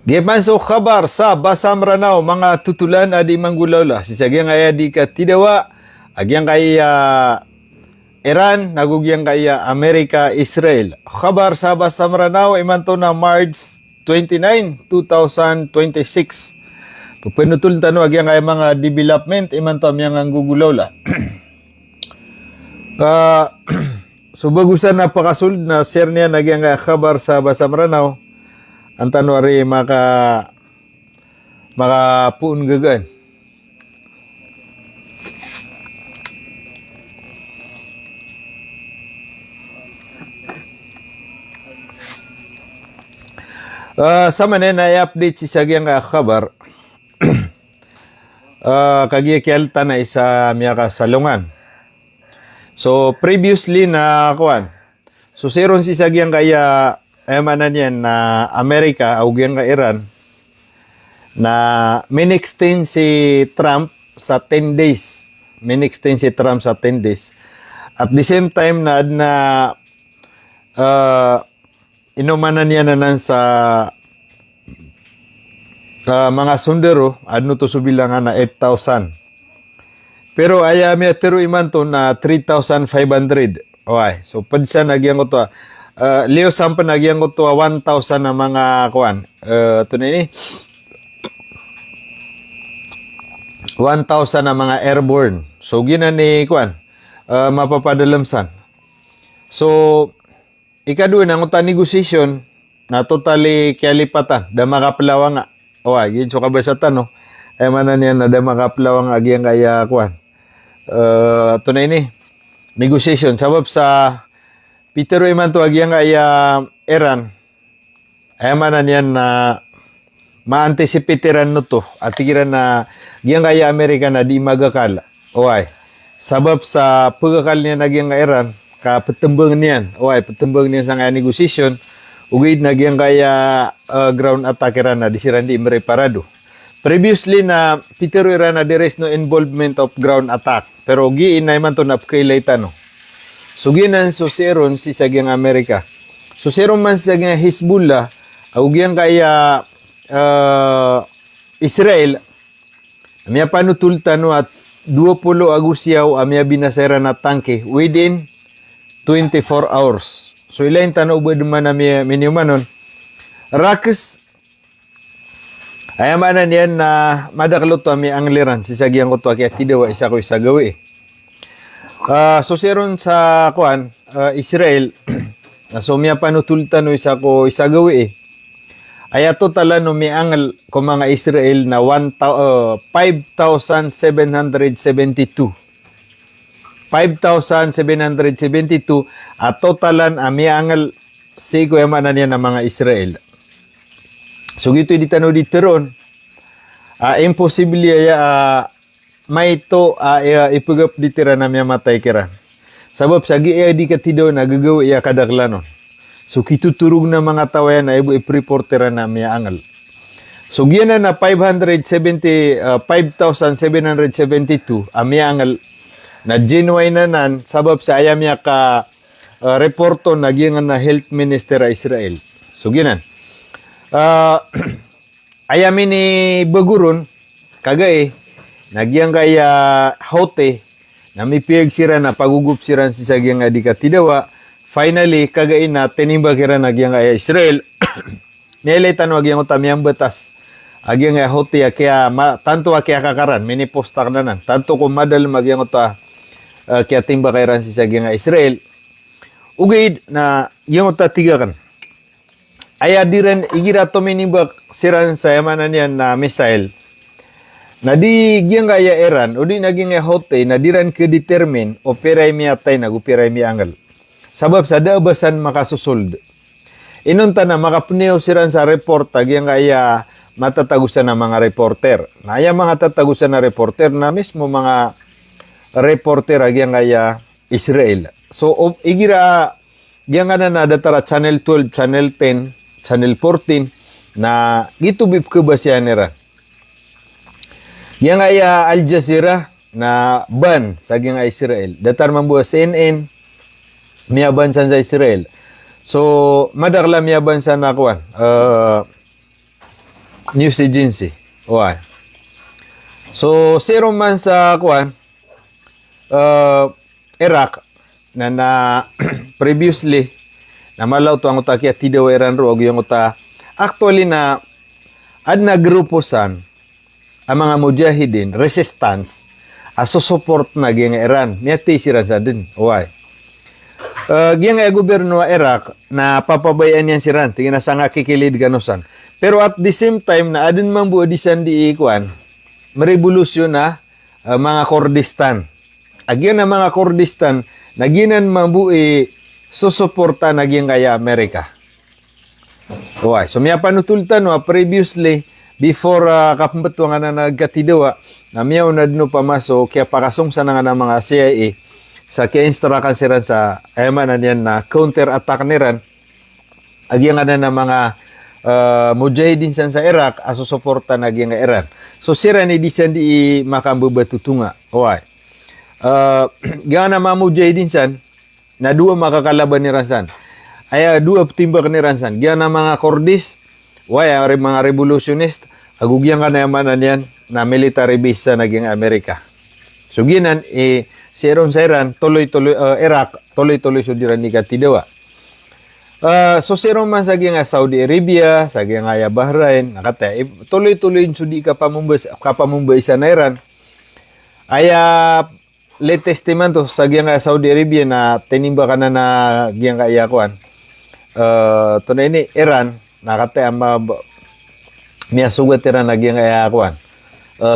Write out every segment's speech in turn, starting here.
Geman so kabar sa Basam Ranao mga tutulan adi manggulawla. Sisagyang kaya di ka tidawa. Agyang kaya Iran, nagugyang kaya Amerika, Israel. Kabar sa Basam Ranao iman to na March 29, 2026. Pupinutul tano agyang kaya mga development iman to amyang ang gugulawla. So bagusan na pakasulid na share niya nagyang kaya kabar sa Basam Ranao. Ang tanwari maka puun gagaan. Sama na i-update si sagyang kabar. Kagya kelta na isa miya ka salungan. So previously na kuan. So seron si sagyang kaya manan yan na Amerika o ka Iran na min-extend si Trump sa 10 days. Min-extend si Trump sa 10 days. At the same time na inumanan niya na sa mga sundero adno to subilangan na 8,000. Pero aya mi atero iman to na 3,500. Okay. So padsa nagyang ko to. Leo sampan nagyang ko to 1,000 na mga kuan. To na ini 1,000 na mga airborne. So gina ni kuan mapapadalamsan. So ikadua na ngutan negotiation na totally kialipatan da makaplawa nga. Gin so kabasatan no. Ay manan yan na da makaplawa nga agyang kaya kuan. To na ini negotiation sabab sa Pitero iman to agyang kaya Iran. Ay manan yan na ma-anticipatiran no to. At tigiran na agyang kaya Amerika na di magakal. Sabab sa pagkakal niya nagyang kaya Iran kapatembang niyan. Patembang niyan sa nga negosasyon. Ugid nagyang kaya ground attack Iran na disiran di imereparado. Previously na Pitero Iran na there is no involvement of ground attack. Pero giin na iman to na pagkailaitan no. So ginan so seron si sagyang Amerika. So seron man sa sagyang Hezbollah, ugyang kaya Israel, amya panutultan no at 20 agusyaw amya binasera na tangke within 24 hours. So ilain tano ubod man amya miniumanon. Rakes ayamanan yan na madaklot to amya angliran si sagyang ko to kaya tidawa isa ko isa gawi. So seron sa kuan Israel so miya panutultan no isa ko isa gawi ay total no mi angal ko mga Israel na 5,772 at totalan mi angal sigo yamanan niya ng mga Israel. So gito di tano dito ron imposible may ito ipagap ditira na miya matay kira. Sabab sa di ka tidaw na gagawa iya kadaklanon. So kituturog na mga tawayan na ibu ipreportera na miya angal. So giyan na 5,772 miya angal na genuine na nan sabab sa ayam miya ka reporto na giyan na health minister Israel. So giyan ayam ni baguron kagay nagyang kaya hote na mipiyag sira na pagugup siran si sagyang adika tidawa. Finally, kagain na tinimba kira nagyang kaya Israel. Nilaitan wagyang utamiyang batas. Agyang kaya hote kaya tanto kaya kakaran. Minipostak na nan. Tanto kung madal magyang uta kaya timba kairan si sagyang Israel. Ugid na yung uta tigakan. Aya diren igira to minimba siran sa yamanan yan na missile. Na di giyang kaya Iran, o di naging hote, na diran ka-determine, operay mi atay, nag-operay mi angal. Sabab sa daabasan makasusold. Inunta na makapunew siran sa report, giyang kaya matatagusan na mga reporter. Na aya mga tatagusan na reporter na mismo mga reporter, giyang kaya Israel. So, igira, giyang na datara Channel 12, Channel 10, Channel 14, na gitubib ka ba siya nira? Yang ay Al Jazeera na ban sa gyang Israel. Datar man buwa CNN miyaban sa Israel. So madakla miyaban sa nakuan. news agency. Why? So, zero man sa kuan, Iraq, na previously, na malaw to ang uta kaya tidaw Iran ro, yung uta, actually na, ad na grupo san, ang mga mujahidin, resistance, aso support na giyang Iran. Miyati sira sa din. Why? Giyang gobyerno ng Iraq, na papabayaan yan si Iran. Tingin na sa nga kikilid ganusan. Pero at the same time, na adin mang buo di san di ikuan, marevolusyon na mga Kurdistan. Agyan na mga Kurdistan, naginan mang buo susuporta na giyang kaya Amerika. Why? So, miya panutultan no, previously, before kapambato nga na nagkatidawa, na miya unad no pamaso, kaya pakasungsa na nga ng mga CIA, sa kaya-instruction siran sa ayaman na niyan na counter-attack niran, agyan nga na ng mga mujahidin san sa Iraq, aso suporta na agyan nga Iran. So, siran ni di siya di makambabatutunga. Why? Gana mga mujahidin san, na dua makakalaban ni Ransan. Ay, dua timbak ni Ransan. Gana mga Kurdis, why, mga revolutionist, agugyan ka na yaman yan na military base sa naging Amerika. So, ginan, si Iran sa Iran, tuloy-tuloy, Iraq, tuloy-tuloy sudiran ni Katidawa. So, si Iran man sa Saudi Arabia, sa Bahrain, nakata, tuloy-tuloy sudi kapamumbay sa na Iran. Ay, latest man to sa Saudi Arabia na tinimba ka na giyang kaiyakuan. To na ini, Iran, nakata, miya sugat Iran na giyang kaiyakuan.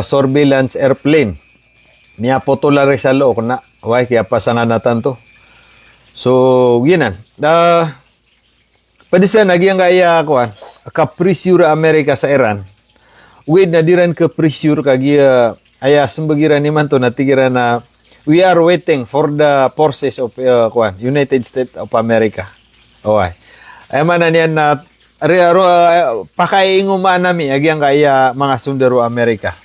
Surveillance airplane. Miya potolare sa loob na. Why, kaya pasangan natin to. So, ginan. Pwede sa nagyang kaiyakuan, ka-pressure Amerika sa Iran. With na diran ka-pressure kagiya, aya sumbagiran naman to, natigiran na we are waiting for the forces of United States of America. Okay. Ay man niyan na pakaingumaan nami agyang kaya mga sundaro Amerika.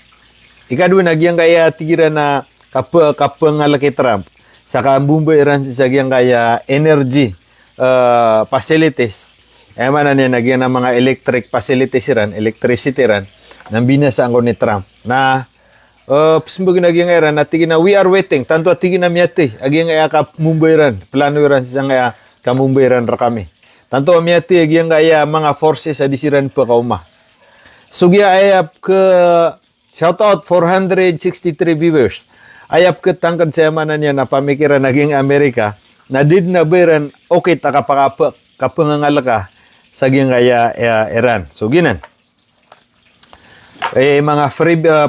Ikadua nagyang kaya tigiran na kapangalaki Trump sa kambumba Iran sa agyang kaya energy facilities. Ay man niyan nagyang na mga electric facilities Iran, electricity Iran nang binasa ang ni Trump na sembagi nagyang Iran na tigin na we are waiting tanto tigin na miyati agyang kaya ka Mumbai Iran plano Iran sa kaya ka Mumbai Iran ra kami tanto miyati agyang kaya mga forces sa disiran pa kauma sugya ayap ke shout out 463 viewers ayap ke tangkad sa manan niya na pamikiran naging Amerika na did na beran okay ta kapangangalaka sa agyang kaya Iran so ginan mga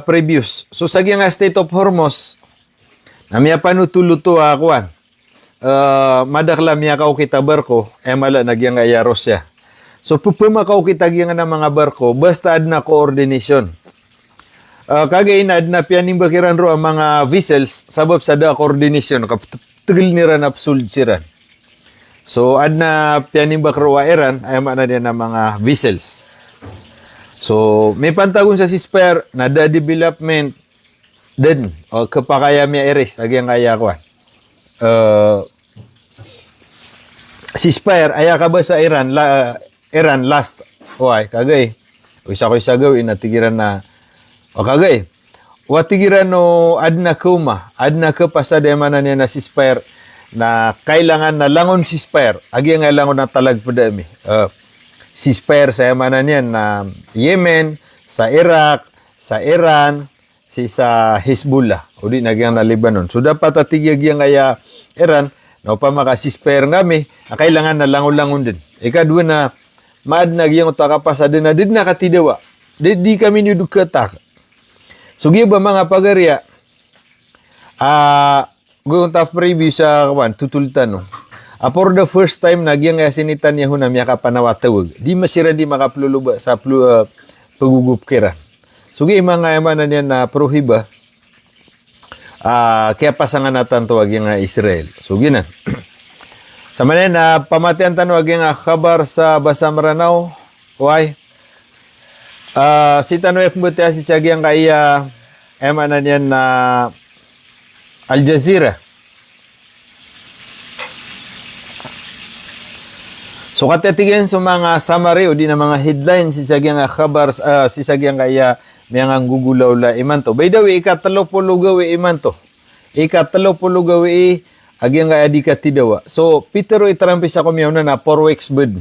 previews. So, sa nga State of Hormuz, na miya panutuluto akuan, madakla miya kao kita barko, mala nagyang aya Rusya. So, pupumakaw kita nga ng mga barko, basta ad na coordination. Kagain ad na pianing bakiran ro ang mga vessels, sabab sa da coordination, kaptugil nira na psulid siran. So, ad na pianing bakro Iran, ay na din ng mga vessels. So, may pantagon sa ceasefire na the development din o kapakaya miya iris agyang kaya ko. Ceasefire aya ka ba sa Iran Iran last why kagay usa ko gawin natigiran na o kagay watigiran no adna ka pasada man niya na ceasefire na kailangan na langon ceasefire agyang nga langon na talag padami ceasefire sa yamanan yan na Yemen, sa Iraq, sa Iran, sa Hezbollah, o di nagyang na Lebanon. So dapat atigig yung kaya Iran, na pa maka-ceasefire ngami, kailangan na langon-langon din. Ikadwa na, maad nagyang utakapasa din na, din nakatidawa. Di kami nidukatak. So giba mga pagarya, gawin taf preview sa tutultan, no? For the first time, nagyang sinitan niya na miya kapanawatawag. Di masira di makapluluba sa pagugup kira. Sugi mga emanan niya na prohiba, kaya pasangan natin tawag yung Israel. Sugi na. Sa manin na pamatian tanwag yung kabar sa Basa Maranao. Why? Si Tanwek Mbutia si Sagyang kaya emanan niya na Al Jazeera. So katitigyan sa mga summary o di na mga headlines si sagyang khabar si sagyang kaya mga gugulaw la iman to. By the way, ikatalopulo gawi iman to. Ikatalopulo gawi agyang kaya di katidawa. So Peter itarampis ako miyaw na 4 weeks bud.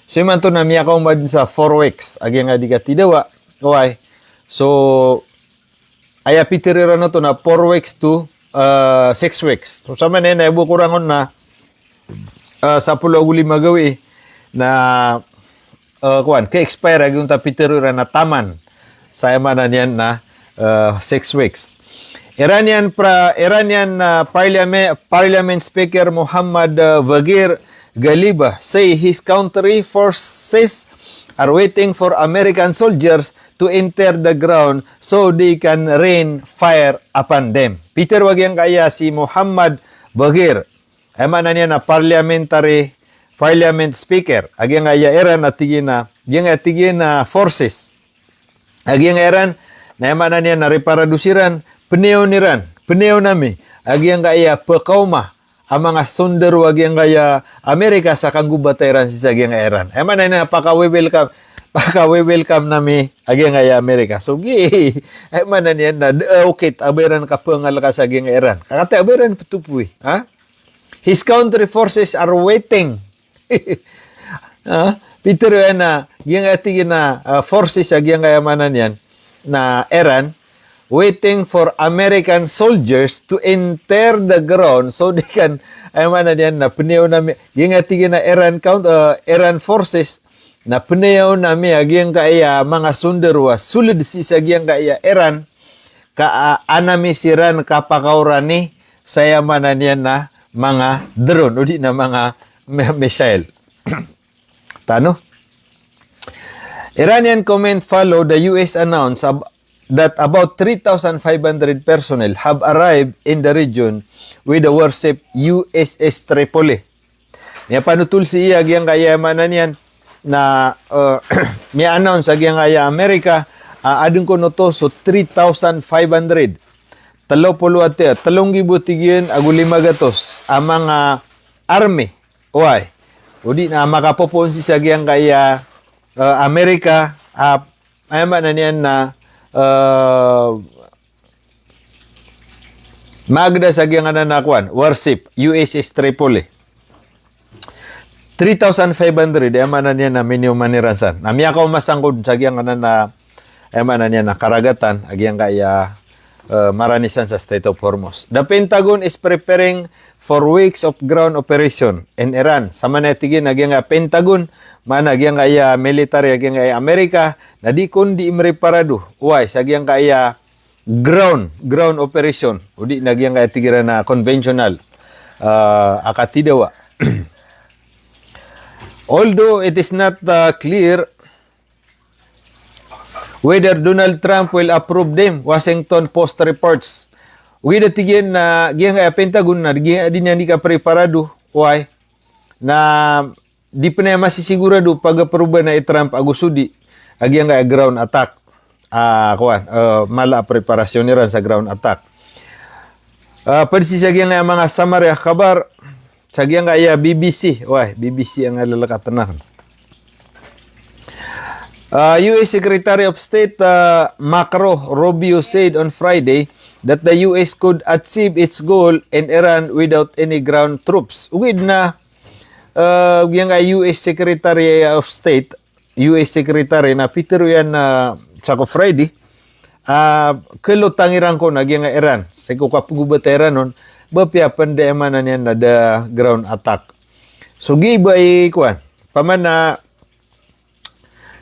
So iman to na miya ka umad sa 4 weeks agyang kaya di katidawa. Okay. So aya Peter na to na 4 weeks to 6 weeks. So sa manen na ibu kurangon na sa pulo uli magawi na kuan ka-expire yung tapitero na taman sa manan yan na 6 weeks. Iranian Parliament Speaker Muhammad Baghir Ghaliba say his country forces are waiting for American soldiers to enter the ground so they can rain fire upon them. Peter wagyang kaya si Muhammad Baghir ay manan niya na parliament speaker agyang kaya eran at tigin na forces agyang eran na manan niya na reparadusiran peneo nami agyang kaya pekauma ang mga sundar agyang kaya Amerika sa kanggubatayran si agyang eran ay manan niya paka-welcome nami agyang kaya Amerika so gi ay manan niya na okay aberan kapengal ka sa agyang eran kakate aberan petupuy ha. His country forces are waiting. Peter na yung ating na forces agyang kayamanan yan na Iran waiting for American soldiers to enter the ground so they can ayamanan yan na puniyaw nami yung ating na Iran forces na puniyaw nami agyang kaya mga sundarwa sulid si agyang kaya Iran ka anami siran kapakaurani sayamanan yan na mga drone o di na mga missile. Tano? Iranian comment follow the US announced that about 3,500 personnel have arrived in the region with the warship USS Tripoli. Niya panutul si iya agyang kaya manan yan na may announce agyang kaya Amerika adun ko no to so 3,500 talong gibutigin aguli magatos ang mga army why udi na makapopon si sagyang kaya Amerika ay man niyan na magda sagyang nanakwan warship USS Tripoli 3,500 ay man niyan na minimum manirasan namiya ka masangkod sagyang na ay man niyan na karagatan agyang kaya maranisan sa State of Hormuz. The Pentagon is preparing for weeks of ground operation in Iran. Sama na tigin agyang Pentagon man agyang kaya military agyang kaya Amerika na di kundi imreparado. Why sagyang kaya ground operation. Udi nagyang kaya tigira na conventional akatidawa. Although it is not clear whether Donald Trump will approve them, Washington Post reports. Uwi tigyan na giyang Pentagon na giyang din yan di ka preparado. Why? Na di pa na masisigurado pag-approve na Trump agusudi agiyang kaya ground attack. Mala preparasyon ni ran sa ground attack. Padisi sa giyang mga summary kabar sa giyang kaya BBC. Why? BBC ang lalakatanan. U.S. Secretary of State Marco Rubio said on Friday that the U.S. could achieve its goal in Iran without any ground troops. With na yung U.S. Secretary of State, U.S. Secretary na Peter yan sa Friday, kalutangiran ko na yung Iran. Sa kukapugubat Iran nun, bapya pandayamanan yan na the ground attack. So, giba kuan paman na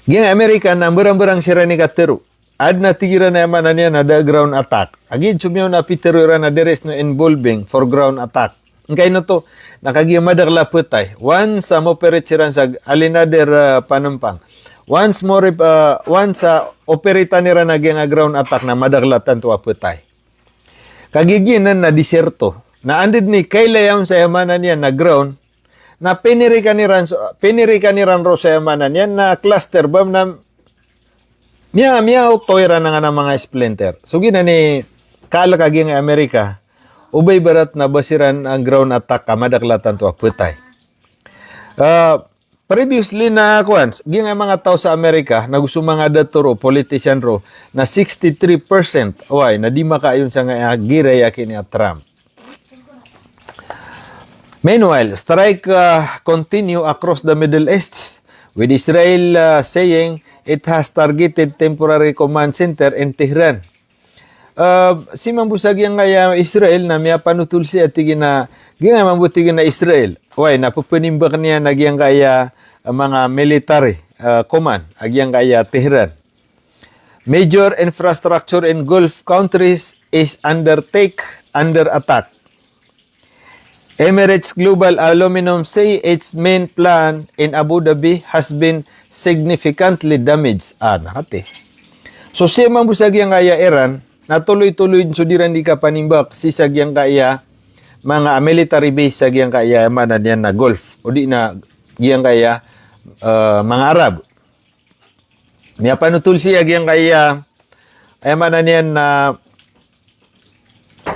yung American na berang-berang sira ni katero. Ad na tigira na yaman niya na the ground attack. Agid sumiyo na Peter na deres no involving for ground attack. Kaya no to, nakagiyamadar laputay. Once operate siran sa alinader panumpang. Once operita nira na ground attack na madaglatan to aputay. Kagiginan na diserto. Na andid ni kailayam sa yamanan niya na ground na pinirikan ni ran ro sa yamanan yan na cluster bomb na miya toira na nga ng mga splinter. So gina ni kalakaging Amerika ubay barat na basiran ang ground attack kamadaklatan to aputay. previously na kuan, nga mga tao sa Amerika na gusto mga dato ro, politician ro, na 63% why na di makaayon sa nga giray kini Trump. Meanwhile, strike continue across the Middle East with Israel saying it has targeted temporary command center in Tehran. Si mambusag yang nga Israel na miya panutul siya tigina nga mambuti na Israel. Why napupunimbak niya nagyang kaya mga military command agyang kaya Tehran. Major infrastructure in Gulf countries is under attack. Emirates Global Aluminum say its main plant in Abu Dhabi has been significantly damaged. Nakati. So siya mambusag yang kaya Iran natuloy-tuloy sudiran di ka panimbak si sagyang kaya mga military base sagyang kaya manan yan na Gulf o di na giyang kaya mga Arab. Miya panutul siya giyang kaya ay manan yan na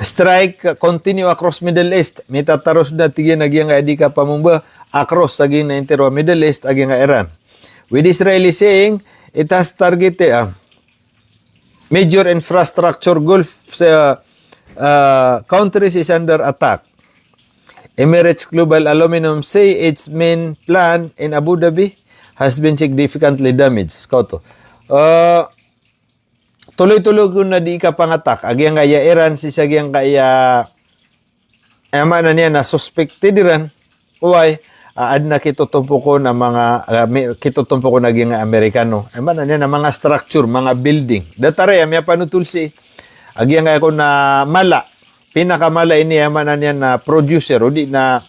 strike continue across Middle East. Mitataros na tigyan na giyang kaya di ka pamumba across saging na interwa Middle East aging Iran. With Israeli saying it has targeted major infrastructure Gulf countries is under attack. Emirates Global Aluminum say its main plant in Abu Dhabi has been significantly damaged. Kauto. Tuloy-tuloy ko na di ka pangatak. Agyang kaya Iran, si sagyang kaya na niya na suspected Iran. Uway, ad na kitutumpo ko na mga kitutumpo ko naging Amerikano. Na niya na mga structure, mga building. Datare, may panutulsi. Agyang kaya ko na mala. Pinakamala ini na niya na producer. O di na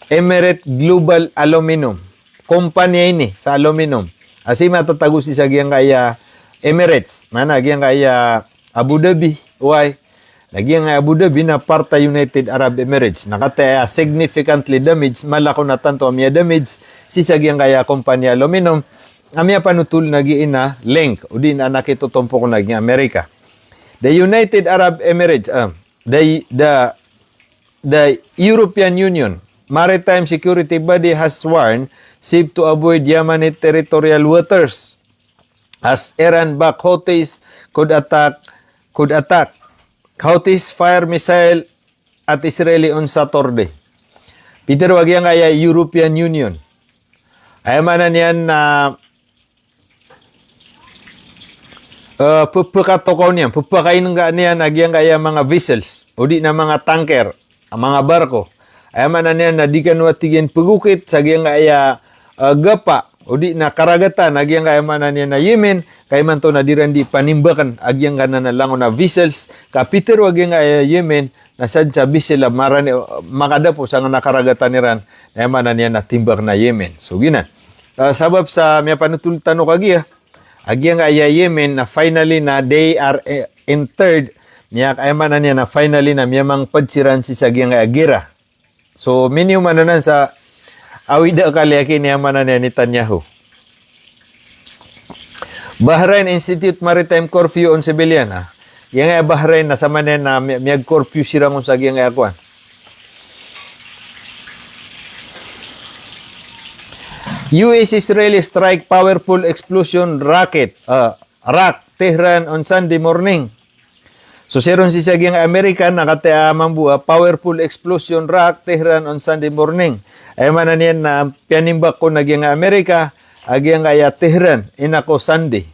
Emirates Global Aluminum. Kumpanya ini sa aluminum. Asi matatago si sagyang kaya Emirates, mana agyang kaya Abu Dhabi, why? Agyang Abu Dhabi na parta United Arab Emirates. Nakataya significantly damaged, malako na tanto amya damage, si sagyang kaya kumpanya aluminum, amya panutul nagiina link, o din na nakitutumpo ko naging Amerika. The United Arab Emirates, the European Union Maritime Security Body has warned ships to avoid Yemeni territorial waters as Iran-backed Houthis could attack. Houthis fire missile at Israeli on Saturday. Peter, wag yan kaya European Union. Ay manan yan na pupakatokaw niyan. Pupakain nga niyan nagyan kaya mga vessels. O di na mga tanker, mga barko. Ay manan yan na di kanwatigin pagukit sa gyang kaya gapa. O di na karagatan, agyang kaya manan yan na Yemen, kaya man to na di panimbakan, agyang gana na lang na vessels, kapiter wag yung Yemen, nasad sa vessel, marani, makadapo sa nakaragatan ni Ran, na manan yan na timbak na Yemen. So gina, sabab sa may panutultan o kagiya, agyang kaya Yemen na finally na they are entered, niya kaya manan yan na finally na miyamang padsiran si sagyang kaya gira. So minimum mananan sa awida kaliaki niya manan ni Netanyahu. Bahrain Institute Maritime Curfew on Civilian. Yang Bahrain na sa manen na miyag curfew sirang sa gyang akuan. US Israeli strike powerful explosion rocket Tehran on Sunday morning. So seron si sagyang American nakata mambua powerful explosion rock Tehran on Sunday morning. Ay manan yan na pianimbak ko naging Amerika, agyang kaya Tehran, inako Sunday.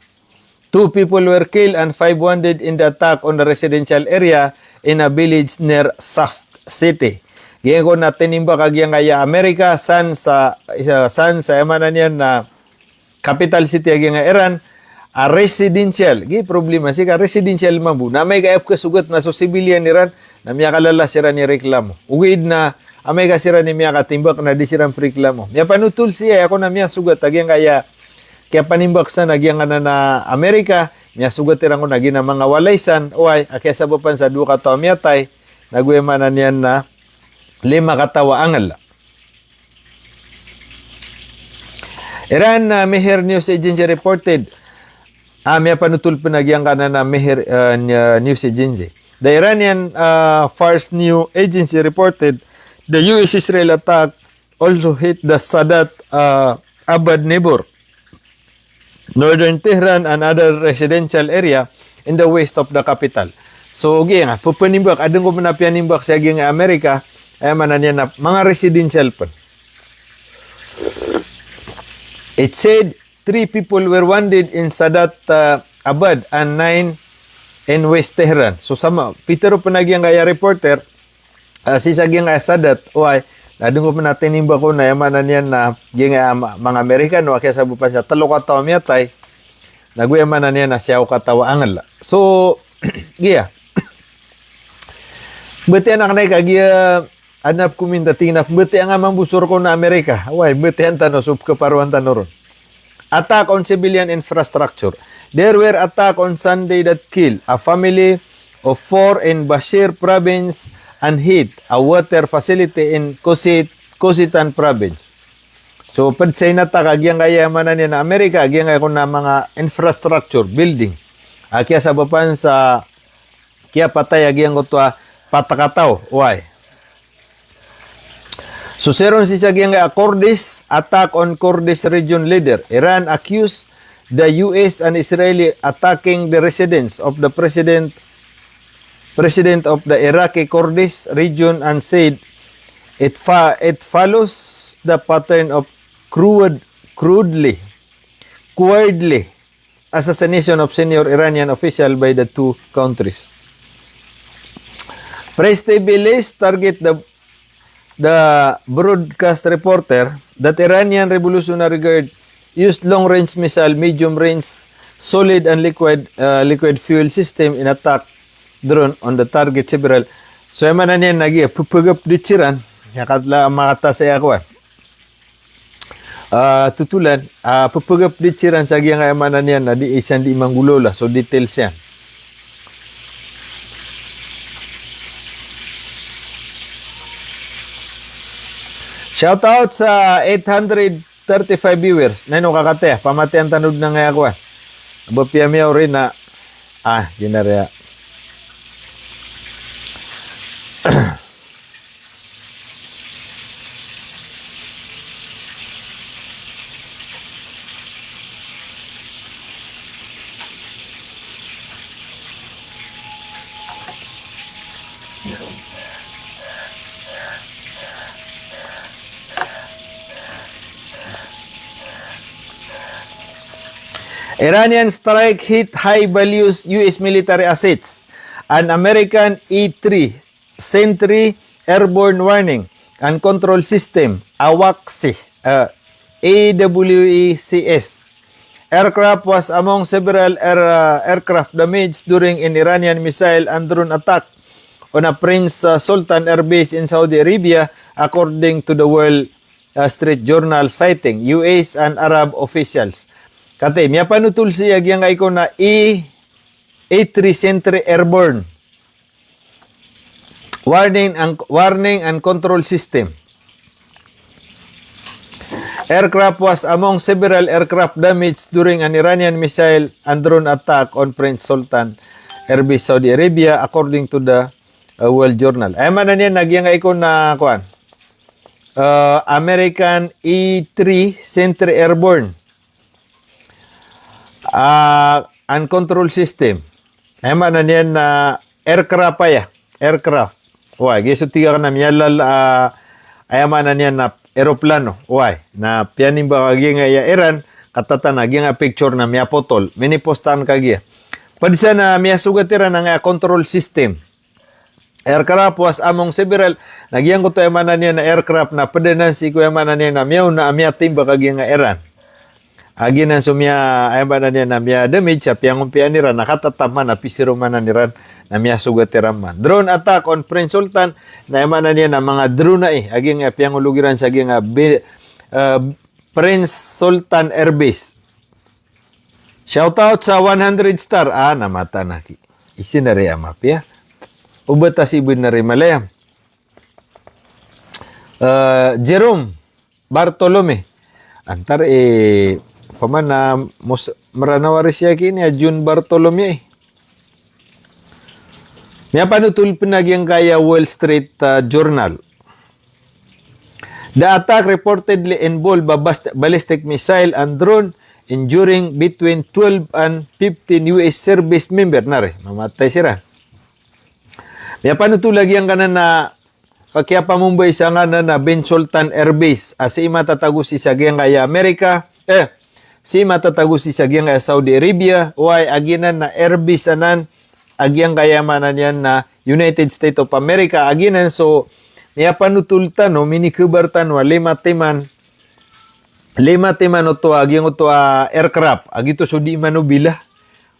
2 people were killed and 5 wounded in the attack on the residential area in a village near Safed City. Gyan ko na tinimbak agyang kaya Amerika, san sa manan yan na capital city agyang Iran, a residential. Gyan problema, sika residential mabu. Na may kaap kasugat na so civilian Iran, na miya kalala sira ni reklamo. Uwid na amay kasira ni miya katimbak na di sirang reklamo. Miya panutul siya, ako na miya sugat, agyang kaya panimbak sa nagyang na Amerika, miya sugat tirang ko naging na mga walaysan, uway, akya sabapan sa 2 katawa miya tay, nagwemanan yan na 5 katawa angal. Iran Mehr News Agency reported, miya panutul pinagyang na Mehr News Agency. The Iranian Fars News Agency reported the U.S.-Israel attack also hit the Sadat Abad neighbor, northern Tehran and other residential area in the west of the capital. So, nga, pupanimbak, adong ko manapianimbak sa nga Amerika, ay manan yan na mga residential pa. It said 3 people were wounded in Sadat Abad and 9 in West Tehran. So sama, Peter pa nagyang kaya reporter, si Sagyang Sadat, oy, adong ko natin nimba ko na yamanan yan na yung mga Amerikano, kaya sabi pa siya, talo ka tao miyatay, naguyamanan yan na siya o katawa angal. So, giya. Bati anak na kagya, anap kuminta tinap, bati ang amang busur ko na Amerika. Oy, bati ang tanong, sub kaparuan tanong ron. Attack on civilian infrastructure. There were attack on Sunday that killed a family of 4 in Bashir province and hit a water facility in Kositan province. So, pag sa inata, kagyang kaya manan niya na Amerika, kagyang kaya ko na mga infrastructure, building. Kaya sa bapan sa, kaya patay, kagyang ko to, patakataw, why? So, seron si Sagyang Kurdish, attack on Kurdish region leader. Iran accused the US and Israeli attacking the residence of the president of the Iraqi Kurdish region and said it follows the pattern of cowardly assassination of senior Iranian official by the two countries. Press TV list target the broadcast reporter that Iranian Revolutionary Guard used long-range missile, medium-range, solid and liquid fuel system in attack drone on the target several. So, yung manan yan, pupugap ditsiran, yakatla makata sa ako. Tutulan, pupugap ditsiran sa giyang manan yan, na di isang di manggulola. So, details yan. Shout out sa 835 viewers. Nano kakate, pamatian tanud na nga ako. Bapia miyaw rin na, ginarya. Iranian strike hit high-value U.S. military assets. An American E-3 Sentry Airborne Warning and Control System, AWACS, AWECS, aircraft was among several aircraft damaged during an Iranian missile and drone attack on a Prince Sultan Air Base in Saudi Arabia, according to the Wall Street Journal citing U.S. and Arab officials. Kate, miya panutul siya yang ay ko na A3 Sentry Airborne Warning and Control System. Aircraft was among several aircraft damaged during an Iranian missile and drone attack on Prince Sultan Air Base, Saudi Arabia, according to the World Journal. Ay man na niya, nagyang ay ko na kuan. American E3 Sentry Airborne and control system. Ay man na niyan na aircraft pa ya. Aircraft. Uy, giso tiga ka na miyalal ay man na niyan na aeroplano. Uy, na pianin ba kagi nga ya Iran, katatan na nga picture na miya potol. Minipostan kagi. Padisa na miya sugatira na nga control system. Aircraft was among several. Nagyang ko tayo man na niyan na aircraft na padenansi ko man na niyan na miyaw na miya timba kagi nga Iran. Agi na sumya ay ba na niya na miya damage sa piyang umpian nira nakatataman na pisiro man na niran na miya sugatiran man. Drone attack on Prince Sultan na man na niya na mga drone na agi nga piyang ulugiran sa agi nga Prince Sultan Air Base. Shout out sa 100 star namata na ki. Isinari amapya. Ubata si ibn na rimalayam. Jerome Bartolome antar paman na maranawari siya kini June Bartolome. Miya panutul pinagyang kaya Wall Street Journal. The attack reportedly involved a ballistic missile and drone, injuring between 12 and 15 U.S. service member. Nari, mamatay sila. Kaya paano ito lagi ang kanan na kaya pa Mumbai sa nga na Ben Sultan Air Base, si matatagos si Sagyang kaya Amerika, si matatagos si Sagyang kaya Saudi Arabia, why aginan na Air Base anan, agyang kaya manan yan na United States of America, aginan so, niya panutultan no, minikubartan wa lima timan o to, agyang to aircraft, agito so di manubila,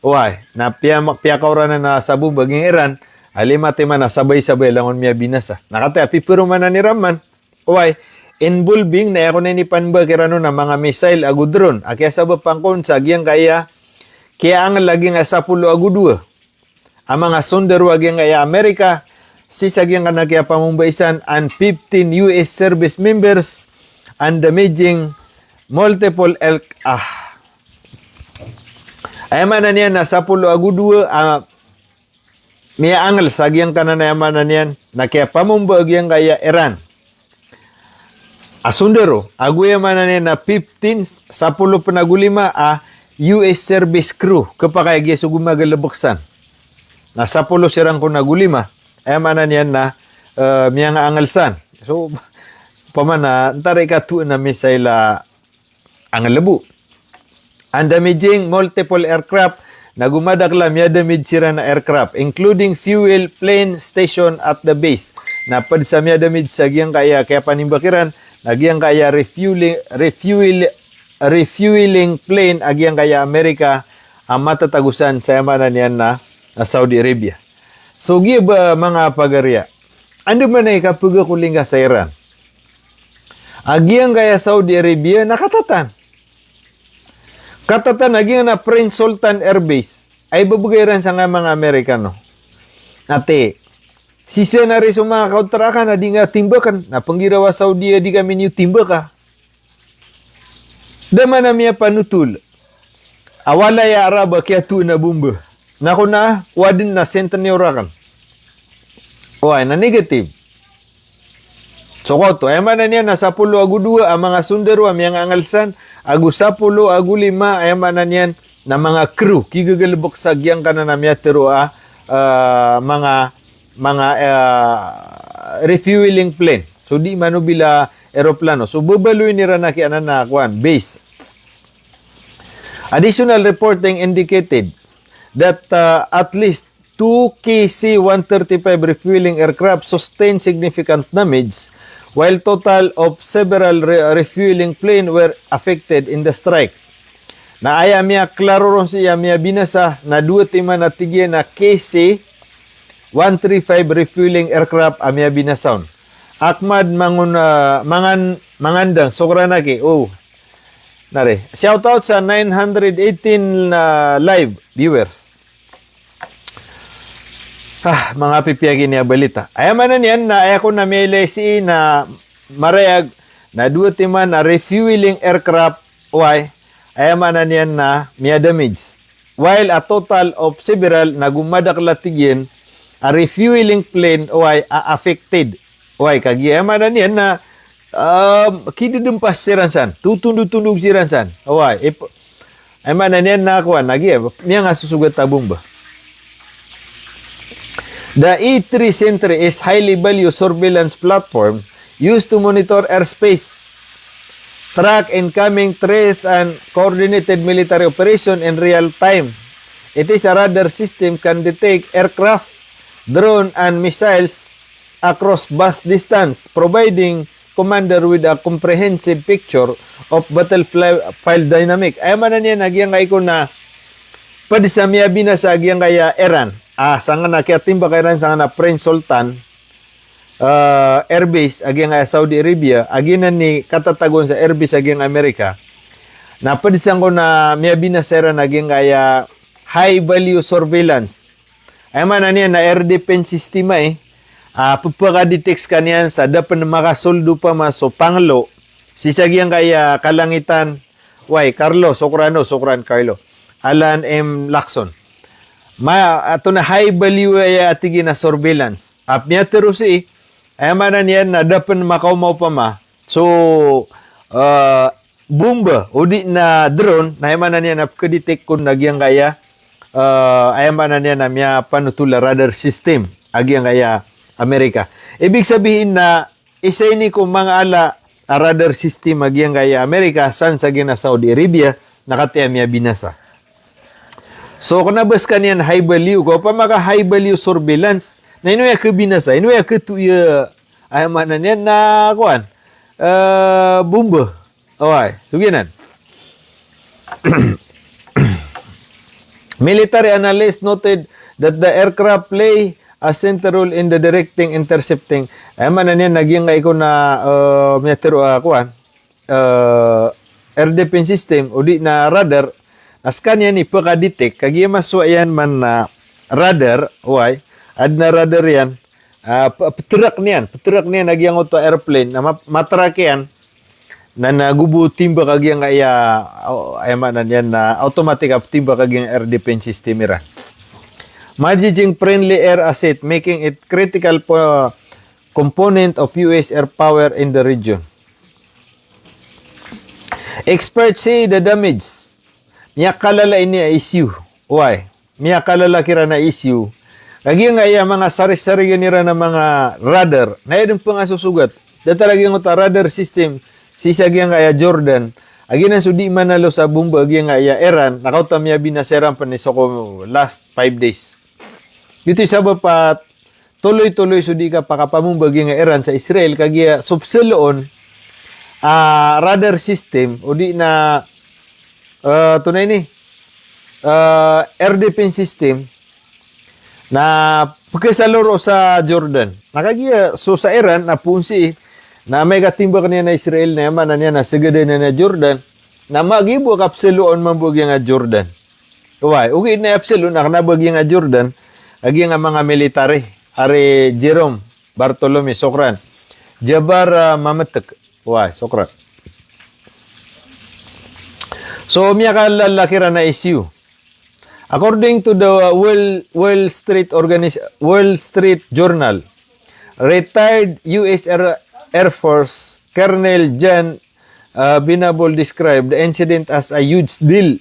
why, na piya kaura na sa baging Iran, alimate man na sabay-sabay langon miya binasa. Nakata pipiro man na ni Raman. Why? Involving na ako na ni Panba kirano na mga missile agudron. Akya sabab pangkon sa agyang kaya ang lagi nga 10 agudua. Ang mga sondero agyang kaya Amerika si sagyang kana kaya pamumbaisan and 15 US service members and damaging multiple Ayaman na niya na 10 agudua Mia angal sagyang kananayamanan yan na kaya pamumbag yang kaya Iran. Asundero, aguyaman na niya na 15 sa 10 panagulima US service crew kapag kaya gumagalabaksan. Na sa 10 sirang ko nagulima, ayaman na niya na miya nga angalsan. So, pamana, antara ikatu na missile angalabu. And damaging multiple aircraft nagumadakla miya damage sira na aircraft, including fuel plane station at the base. Napad sa miya damage sa giyang kaya panimbakiran, nagyang kaya refueling plane agyang kaya Amerika ang matatagusan sa yamanan niyan na Saudi Arabia. So, ba mga pagarya? Ano man ay kapag kuling ka sa Iran? Agyang kaya Saudi Arabia nakatatan. Katatan naging na Prince Sultan Air Base ay babugayan sa nga mga Amerikano. Ate, si senari sa mga kautrakan na di nga timbakan, na panggirawa Saudi di kami niyo timbaka. Dama na miya panutul. Awala ya Araba kaya tu na bumba. Naku na, wadin na senten orakan. Why, na negative. So koto, ay man na niya na 10 agudua ang mga sundero ang mga angalsan, agu 10 agu 5 ay man na niyan na mga crew kigagalbok sa gyang kana na tero mga refueling plane. So di manubila eroplano. So bubaluin nira na kiana na kwan base. Additional reporting indicated that at least 2 KC-135 refueling aircraft sustained significant damage, while total of several refueling plane were affected in the strike. Na aya miya klaro ron siya miya binasa na 2 timan na tigye na KC-135 refueling aircraft amya binasaon. Ahmad mangandang sokranaki. Nare. Shout out sa 918 live viewers. Mga pipiyagi niya balita. Ayaman na niyan na ako na may lesi na marayag na 2 timan na refueling aircraft ayaman na niyan na miya damage. While a total of several na gumadakalatigin a refueling plane affected. Ayaman na niyan na kididumpas siransan. Tutundog siransan. Ayaman na niyan na kuwan. Miya nga susugat tabong ba? The E3 Sentry is highly valued surveillance platform used to monitor airspace, track incoming threats, and coordinated military operation in real time. It is a radar system can detect aircraft, drone, and missiles across vast distance, providing commander with a comprehensive picture of battlefield dynamic. Ayaman na niya nagyang ko na padisamiya binasa agyang kaya Iran. Sanga na kaya timba kaya sanga na Prince Sultan Air Base agyang Saudi Arabia aginan ni katatagon sa Air Base agyang Amerika. Napadisan ko na miya binasera agyang kaya high value surveillance. Ay man na niya na air defense system pagpaka-detect kaniyan sa dapat makasoldo pa maso panglo si sagyang kaya kalangitan Sokran Carlo Alan M. Lacson. Ato na high value atigi na surveillance. Apnya terusi, ayaman na niyan na dapat makaumaw pa So, bomba, udi na drone, na na niya na pagka-detect kung nagyang kaya, ayaman na niya na miya panutula radar system, agyang kaya Amerika. Ibig sabihin na, isa ini kung mga ala, radar system agyang kaya Amerika, san sa gina Saudi Arabia, nakatiya miya binasa. So, kung nabas ka niyan high value, kung pa maka high value surveillance, na inuya ka binasa, inuya ka tuya, ayaman na niya na, kuan, bomba. Okay, suginan. Military analysts noted that the aircraft play a central role in the directing, intercepting. Ay man na naging iko na metro kuan air defense system o di na radar as kanya ni pagka-detect kagi maswayan man na radar why ad na radar yan petrak niyan nagyang auto airplane na matrak yan na nagubo timba kagyang kaya ay man yan na automatic up timba kagyang air defense system ira. Managing friendly air asset making it critical component of US air power in the region. Experts say the damage niya kalala ini issue. Why? Niya kalala kira na issue. Kagyang kaya mga sari-sari ganira na mga radar na yun pa nga susugat. Datalagyang radar system si sagyang kaya Jordan, agi na sudi manalo sa bomba agyang kaya Iran, nakautam niya binaseran pa ni Soko last 5 days. Dito isaba pa tuloy-tuloy sudi ka pakapamumba agyang Iran sa Israel kagya subseloon radar system o di na tunay ni air defense system na pagkasaloro sa Jordan. Nakagya so sa Iran na punsi na may katimba kaniya na Israel na yaman na niya na sagada na Jordan na magibo kapseloon mambugya nga Jordan. Uway, ugid na kapseloon na kanabagya nga Jordan agi nga mga military are Jerome Bartolome Sokran Jabar Mamatek uway Sokran. So miya kalalakira na issue. According to the Wall Street Journal, retired US Air Force Colonel John Binabol described the incident as a huge deal.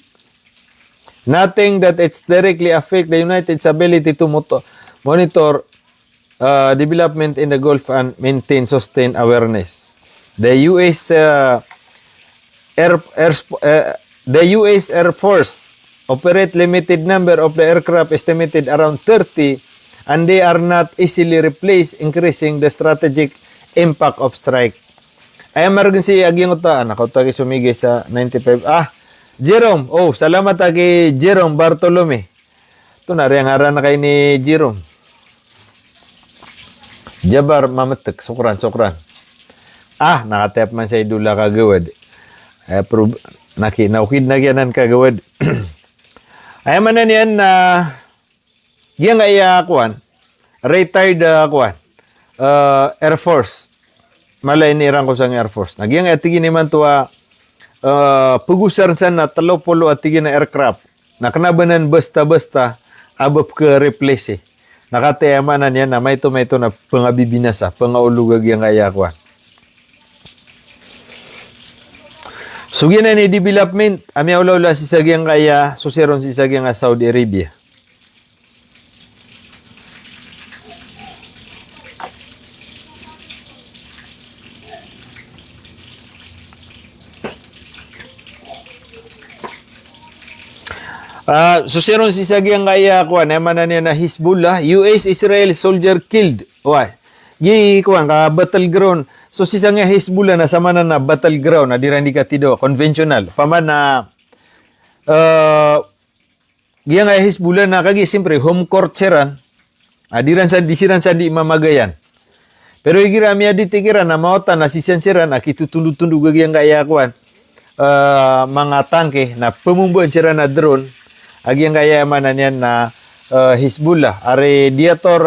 Nothing that it's directly affect the United's ability to monitor development in the Gulf and maintain sustained awareness. The US Air Force operate limited number of the aircraft estimated around 30 and they are not easily replaced, increasing the strategic impact of strike. Ay maragin si agyang utaan ako tagi sumigay sa 95. Jerome, salamat kay Jerome Bartolome. Ito na rin ngaran na kay ni Jerome. Jabar Mamatek, sukran. Nakatap man sa idula kagawad. Naukid na gyanan kagawad. Ay man na niyan na giyang ay retired Air Force. Malay ni ko sa Air Force. Nagyang atigi naman to pugusan sa na 30 atigi na aircraft. Nakanabanan basta-basta abab ka replace eh. Nakatayamanan yan na may to na pangabibinasa, pangaulugag yung kaya kuan. Sugyan na ni development, ami ulaula si sagyang kaya suseron si sagyang Saudi Arabia. Suseron si sagyang kaya kuan naman na niya na Hezbollah, US Israel soldier killed. Why? Gi kuan ka battleground. So si nga Hezbollah na sama na battleground na dirandi ka tido conventional. Paman na giya nga Hezbollah na kagi siyempre home court seran. Diran sa disiran sa di mamagayan. Pero igira mi aditi kira na maota na si senseran akitutulutundug gagiyang kaya kuan mga tangke na pemumbuan sira na drone agyang kaya manan yan na Hezbollah are diator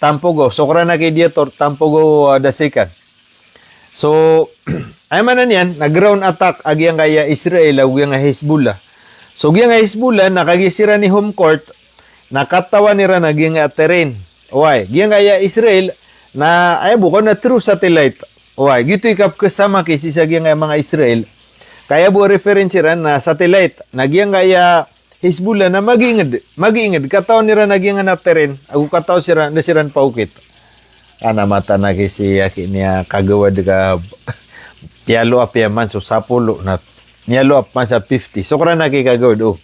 tampogo sokra na kay diator tampogo dasikan. So ay manan yan na ground attack agyang kaya Israel agyang Hezbollah. So agyang Hezbollah nakagisira ni home court nakatawa nira agyang terrain. Why? Agyang kaya Israel na ay buko na true satellite Uy, gito ikap kasama kay si nga mga Israel. Kaya bu reference ran na satellite. Nagyang kaya Hezbollah na magingad. Kataw nira nagyang na teren. Ako kataw sira na siran paukit. Ana mata na si aki niya kagawad ka pialo ap yaman so sapulo na nialo ap man sa 50. So kara na kagawad oh.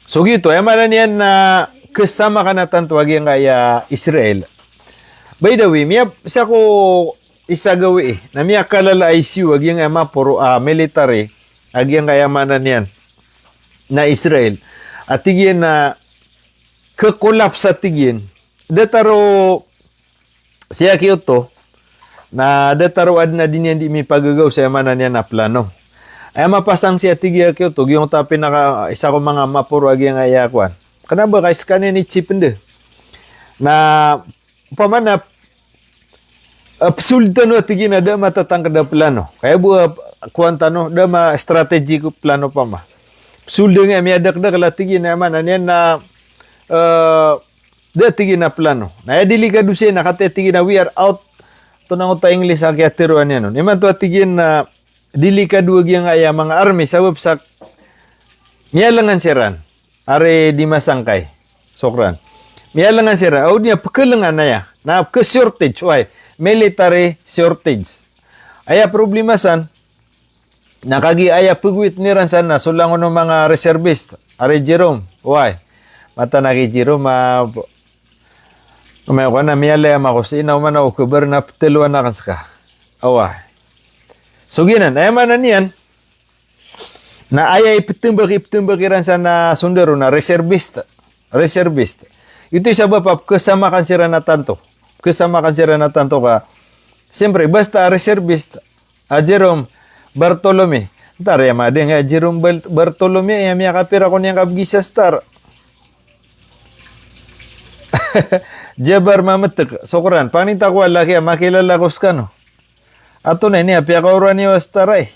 So gito, emana niyan na kasama ka na tanto agyang kaya Israel. By the way, siya ko isa gawi na miya kalala ICU agyang ama puro military agyang kaya manan niyan na Israel. At tigyan na kakolapse sa tigyan. Dataro siya Kyoto na dataruad na din yan di mi pagagaw sa manan niya na plano. Ay mapasang siya tigya Kyoto yung tapin naka isa ko mga mapuro agyang ayakwan. Kana ba kay scan ni chip ende na pamana sultan no tigina da matatang kada plano. Kaya bu kwanta no da ma strategy ko plano pa ma. Sulde nga mi adak da kala tigina man yan na da tigina plano. Na delikado siya nakate tigina we are out to nang uta English ang kiatiruan yan. Iman to tigin na delikado gyang aya mga army sabab sa mialangan siran. Are di masangkay. Sokran. Mialangan siran. O niya pakalangan na ya. Na ka-shortage. Why? Military shortage. Aya problema san. Nakagi aya pagwit niran sana. Sulangon ng mga reservist. Are Jerome. Why? Mata na kay Jerome. May ko na mialayam ako. Sinaw man ako. Kubar na pteluan na ka. Away. So ginan. Aya man na niyan. Na ayay ipitimbag-iran sa na sundaro na reservist. Ito isa ba pa kasama kan sira na tanto. Kasama kan sira na tanto ka. Siyempre, basta reservist. Jerome Bartolome. Tara ya madi nga Jerome Bartolome. Iya miya kapira ko niyang kabgisa star. Jabar mamatek. Sokran. Panita ko laki. Makilala ko ska no. Ato na niya. Piya ka ura niya staray.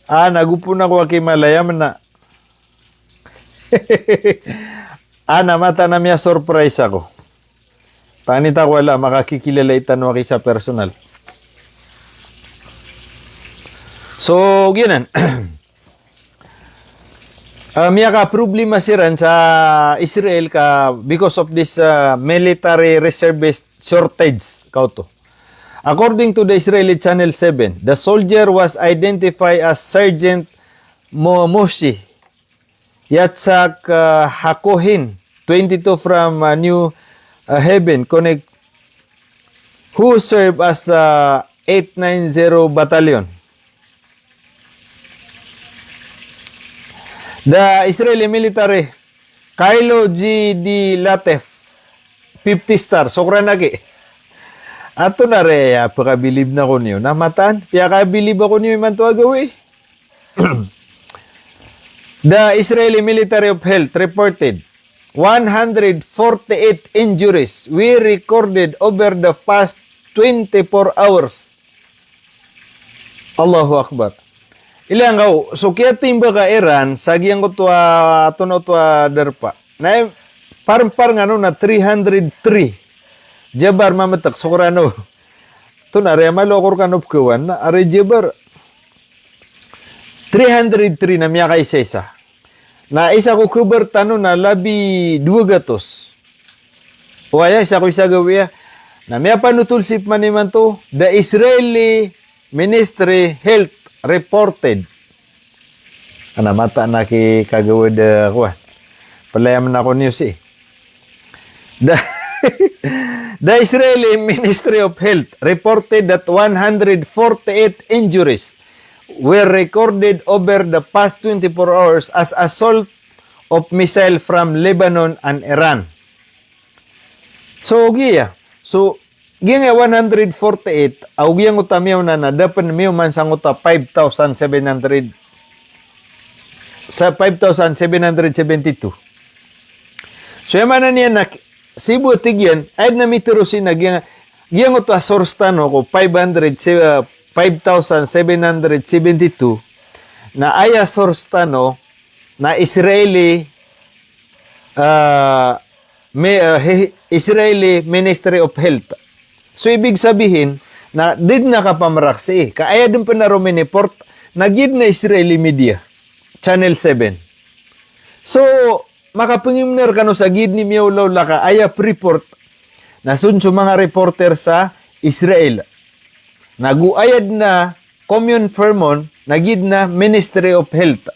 Nagupon ako kay malayam na. Mata na miya surprise ako. Panita ko wala, makakikilala itanwa kay sa personal. So, ginan. Miya ka problema siran sa Israel ka because of this military reservist shortage kauto. According to the Israeli Channel 7, the soldier was identified as Sergeant Moshi Yatzak Hakohin, 22 from New Haven, Connect, who served as 890 Battalion. The Israeli military, Kylo G. D. Latef, 50 star, sokran lagi. Ato na re, pakabilib na ko niyo. Namatan, pakabilib ako niyo man to agawi. The Israeli Military of Health reported 148 injuries were recorded over the past 24 hours. Allahu Akbar. Ilang ka, so kaya timba ka Iran, sagyang ko to ato na to darpa. Na parang ano na 303. Jabar mamatak sokorano. To na re malokor kanop kawan na are Jabar 303 na miya kay sesa. Na isa ko kuber tano na labi 200. Waya isa ko isa gawiya. Na miya panutulsip man naman to, the Israeli Ministry Health reported. Mata na ki kagawad ko. Palayam na ko news eh. The Israeli Ministry of Health reported that 148 injuries were recorded over the past 24 hours as assault of missile from Lebanon and Iran. So, giya. So, giya 148, giyang utamiyaw na dapan miyo man sang uta 5,700 sa 5,772. So, yaman na niya na Cebu tigyan, ay na mitirusin na giyang ito source tano ko 5,772 na aya source tano na Israeli Israeli Ministry of Health. So, ibig sabihin, na did nakapamaraksi. Kaaya dun pa na ruminiport, nagid na Israeli media, Channel 7. So, makapangimner ka no sa gid ni Miyolaw laka, aya report, nasun sa mga reporter sa Israel. Naguayad na commune Vermont, nagid na Ministry of Health.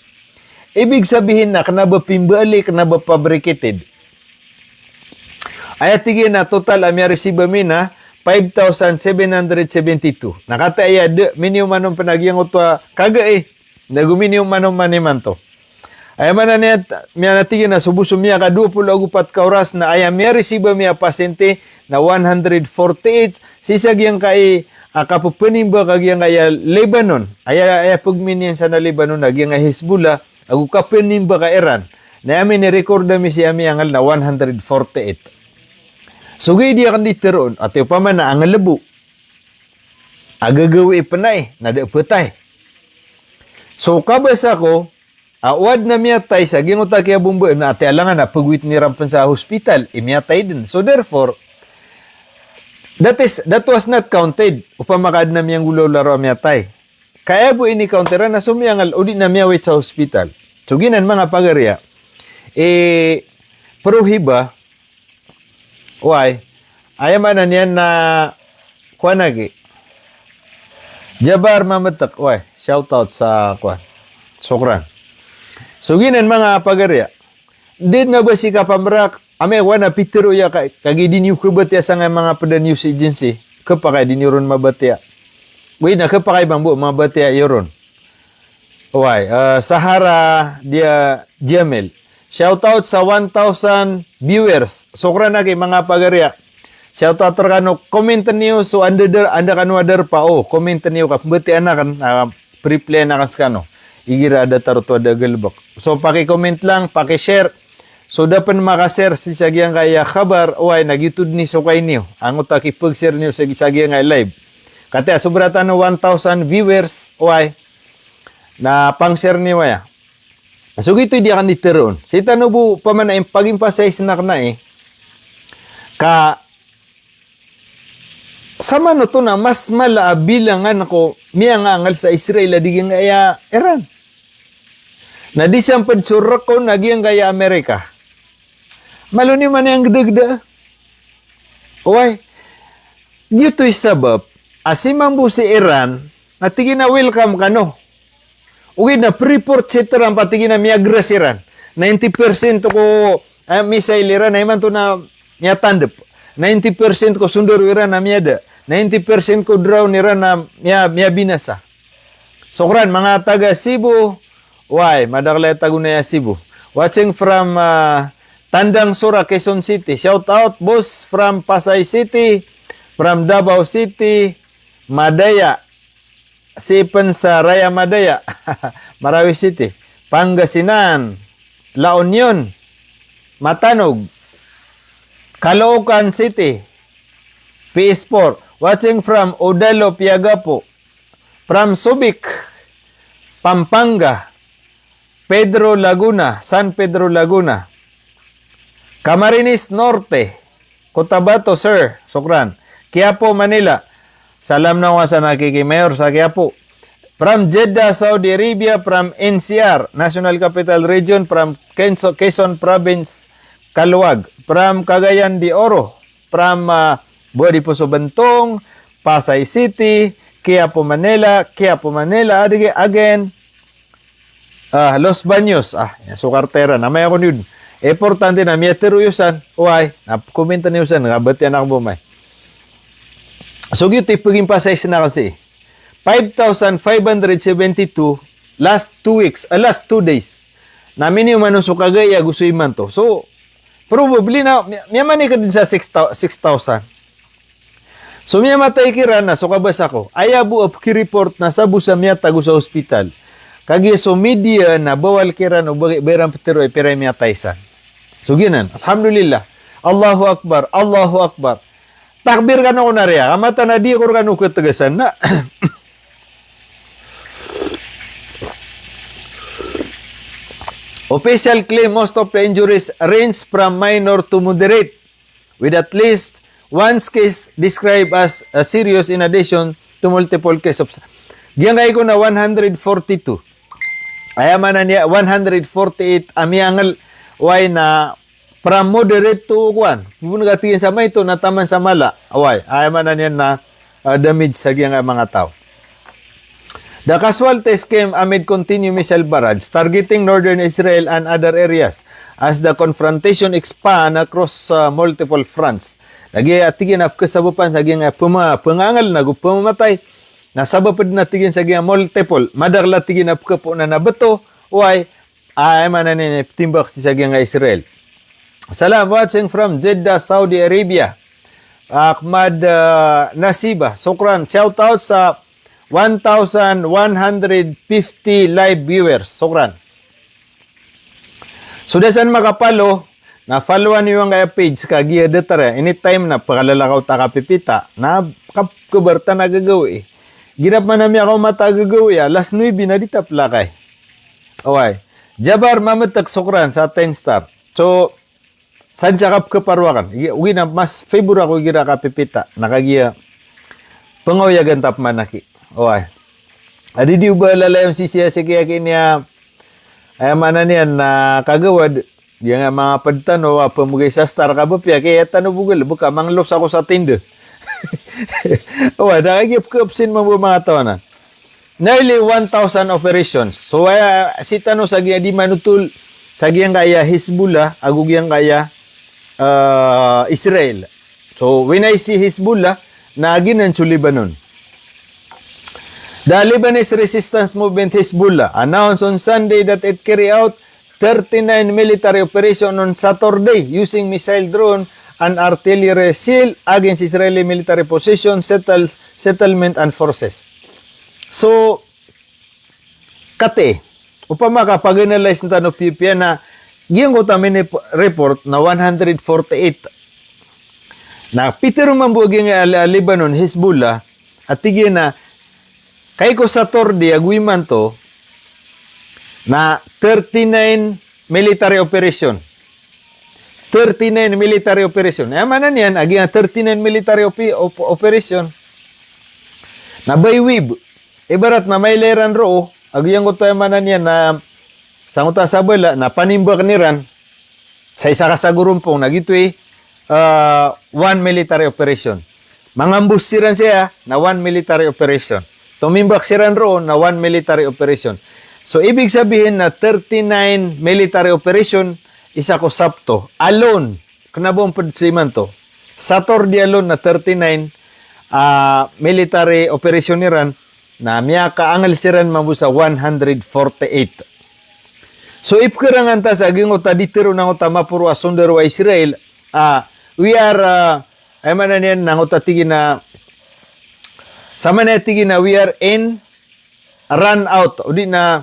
Ibig sabihin na, kanaba pimbali, kanaba fabricated. Aya tigin na total amya resiba mina 5,772. Nakataya minimum manong panagyang utwa kaga naguminium manong maniman to. Aya man na niya natigin na subusum miya ka 24 ka oras na aya miya resiba miya pasyente na 148 sisagyang kay akapupanimba kagyang aya Lebanon. Aya pagminian sa na Lebanon nagyang Hezbollah agu kapanimba ka Iran. Na amin ni-record mi siya mi angal na 148. Sugay dia kan diteron at yung paman na ang labo. Agagawi panay, nadapatay. So kabasa ko, awad na miyatay sa ginuta kaya bumbu na ati alangan na pagwit ni rampan sa hospital, imiyatay din. So therefore, that was not counted. Upamakad na miyang gulo laro miyatay. Kaya po ini counteran na sumiyangal udi na miyawit sa hospital. So ginan mga pagarya, prohiba, why? Ayaman na niyan na kuanagi. Jabar Mamatak, why? Shout out sa kuan. Sokran. So ginan mga pagarya. Din na ba si kapamrak? Ame wana pitiro ya kagi dinyo kubatya sa mga pada news agency. Kapakay dinyo ron mabatya. Wait na kapakay bang bu mabatya yoron. Why? Sahara dia Jamel. Shoutout sa 1,000 viewers. Sokran na kay mga pagarya. Shoutout kano comment niyo so anda kanu adar pa comment niyo ka bati anakan pre-play na kaskano. Igira ada taruto ada galbak. So paki-comment lang, paki-share. So dapat maka-share si sagyang kaya kabar oy nagitud ni so kay niyo. Ang utak ipag-share niyo sa sagyang kay live. Kate sobrata no 1,000 viewers oy na pang-share niyo ya. So gito di akan diteron. Si tanubu paman na pag-impasay sinak na ka sama no to na mas malaabilangan ako miya nga angal sa Israel adiging kaya Iran. Na di sampad surak ko naging kaya Amerika. Maluni man yang gede-gede. Oy. Dito sabab asimang bu si Iran natigin na welcome kano. Uwi na pre-port cetera patigin na miagres Iran. 90% ko missile Iran na iman to na niya tandep. 90% ko sundur Iran na miyada. 90% ko drown Iran na miya binasa. Sokran, mga taga Cebu. Why? Madaklay tagunaya Cebu. Watching from Tandang Sura, Quezon City. Shout out, boss, from Pasay City, from Davao City, Madaya. Sipan sa Raya Madaya. Marawi City. Pangasinan. La Union. Matanog. Caloocan City, PS4. Watching from Odelo, Piagapo. From Subic, Pampanga, Pedro Laguna, San Pedro Laguna. Camarines Norte, Cotabato, sir. Sokran. Quiapo, Manila. Salam na wa sa nakikimayor sa Quiapo. From Jeddah, Saudi Arabia. From NCR, National Capital Region. From Quezon Province, Kaluwag. From Cagayan de Oro, from Buadi Puso Bantong, Pasay City, Quiapo, Manila, again, Los Baños, so kartera, namay ako yun. Importante na, miyatero yusan, uay, nakomenta na yusan, ngabati anak mo may. So, yun, tipaging Pasay na kasi, 5,572, last 2 days, namin yung manong sukagaya, gusto iman to. So, probably na, miya mani ka din sa 6,000. So, miya matay kira na, so kabas ako, ayabu of ki-report na sabu sa miya tago sa hospital. Kagi so media na bawal kira no bayran petero piray miya taysan. So, ginan, alhamdulillah, Allahu Akbar, Allahu Akbar. Takbir ka na ko na rin, kamata na di ko rin katagasan na. Official claim most of the injuries range from minor to moderate with at least One's case described as serious in addition to multiple case of... Giyang kay ko na 142. Ayaman na niya 148 amiangal way na from moderate to kuan. Ibon gatingin sa may to nataman sa mala. Away, ayaman na niya na damage sa giyang mga tao. The casualties came amid continued missile barrage targeting northern Israel and other areas as the confrontation expand across multiple fronts. Lagi atigin af kasabupan sa giyang pangangal na pumamatay. Nasabapad na tigin sa giyang multiple. Madarla tigin af po na nabato. Why? Ayaman na niya timbak sa giyang Israel. Salam watching from Jeddah, Saudi Arabia. Ahmad Nasiba. Sukran. Shout out sa 1,150 live viewers. Sukran. Sudah saan makapalo, na followan niyo ang page kagiya detare. Anytime na pakalalakaw ta kapipita, na kabarta na gagawi. Girap man nami ako mata gagawi. Last 9 na di taplakay. Okay. Jabar mamatak sukran sa 10 star. So, sadya kap kaparwakan. Uwi na mas favor ako gira kapipita. Nakagiya pangawayagan tap manaki. Okay. Adi di ba lalayong sisiya sa kaya kanya ay mana niyan na kagawad yung mga padtano pamugay sa star ka ba piya kaya tano bugol buka manglos ako sa tindo. Okay, nakagip kapsin mo mga tawanan. Nearly 1,000 operations. So si tano sa di manutul sa giyang kaya Hezbollah agug yang kaya Israel. So when I see Hezbollah naginan sa Lebanon. The Lebanese resistance movement Hezbollah announced on Sunday that it carried out 39 military operations on Saturday using missile drone and artillery shield against Israeli military position, settlement, and forces. So, kate, upama kapag analyze na tanong PPA na giyang ko tamin report na 148 na pitero mambuaging Lebanon, Hezbollah, at tigyan na kay ko sa Tordi, agwiman to, na 39 military operation. 39 military operation. Ayaman na niyan, agi 39 military operation. Na baywib. Ibarat na may leran ro, agiyang ko to ayaman na niyan na sanguta sa bala, na panimbak niran, sa isa ka sa gurumpong, nagito'y one military operation. Mangambus siran siya na one military operation. Tumimbak siran roon na one military operation. So, ibig sabihin na 39 military operation, isa ko sapto. Alone, kanabong padsiman to. Saturday alone na 39 military operation niran na miyaka angal siran mabusa 148. So, ipkirangan ta sa aging uta ditiro ng uta mapuro asundar wa Israel, we are, ay manan yan, nang uta tigin na sama na tigin na we are in run out. O di na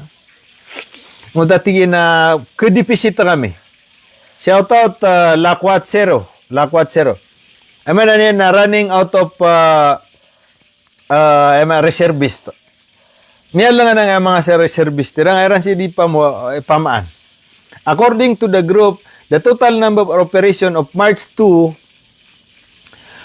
tigin na kedipisita kami. Shout out Lakwat Zero. Lakwat Zero. I mean na running out of reservist. Niya lang nga mga sa reservist. Tirang iran si di pa mo pamaan. According to the group, the total number of operation of March 2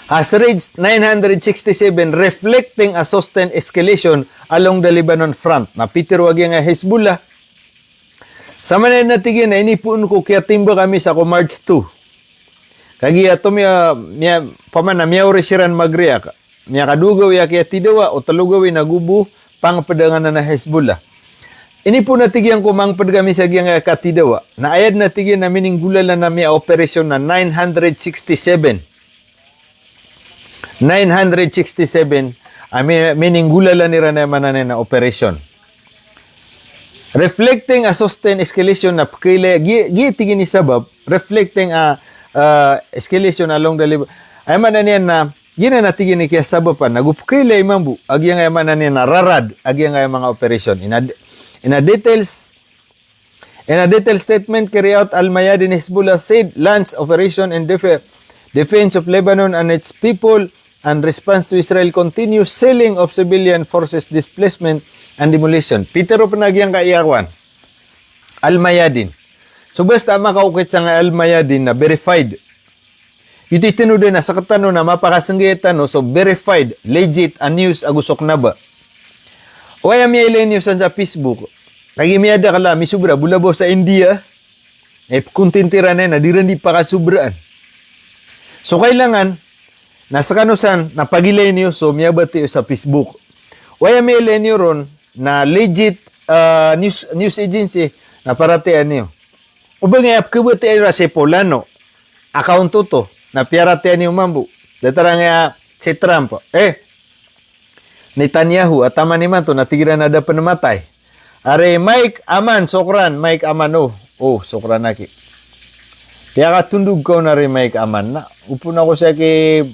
has reached 967, reflecting a sustained escalation along the Lebanon front. Napiter wag nga Hezbollah. Sa manan natigin na inipun ko kaya timba kami sa March 2. Kagi ato miya pamana miya orisiran magriya. Miya kadugaw ya kaya tidawa o talugaw nagubu pang padangan na Hezbollah. Inipun natigyan ko mang padgami sa giyang katidawa. Na ayad natigyan na mininggulala na miya operasyon na 967. 967 meaning gulala ni Rana Manane na operation. Reflecting a sustained escalation na pagkaila, tigin ni sabab, reflecting a escalation along the Lebanon. Ay mananian na, gina natigin ni kaya sabab pa, nagupkaila imambu, agyang ay mananian na rarad, agyang ay mga operation. In a detailed statement carried out, Al-Mayadin Hezbollah said, launch operation and defense of Lebanon and its people and response to Israel continues selling of civilian forces displacement and demolition. Pitero panagyang kaiyawan. Al-Mayadin. So basta makaukit sa Al-Mayadin na verified. Ito itinudo na sa katano na mapakasanggayatan no, so verified, legit, ang news agusok na ba? O ay may ilan news sa Facebook. Kagi may ada kala, may subra, bulabo sa India. Kuntintira na di rin di pakasubraan. So kailangan, nasa kanusan, napagilay niyo, so miyabati sa Facebook. O ay may ilan niyo ron, na legit news agency, na paratian niyo. O ba nga, kabati ay rasi Polano, account to, na piaratian niyo mambu. Datara nga si Trump. Netanyahu at tama ni man to natigiran na da panamatay. Are Mike Aman sokran Mike Aman sokran naki. Kaya ka tundug ko na rin Mike Aman na. Upo na ko siya kay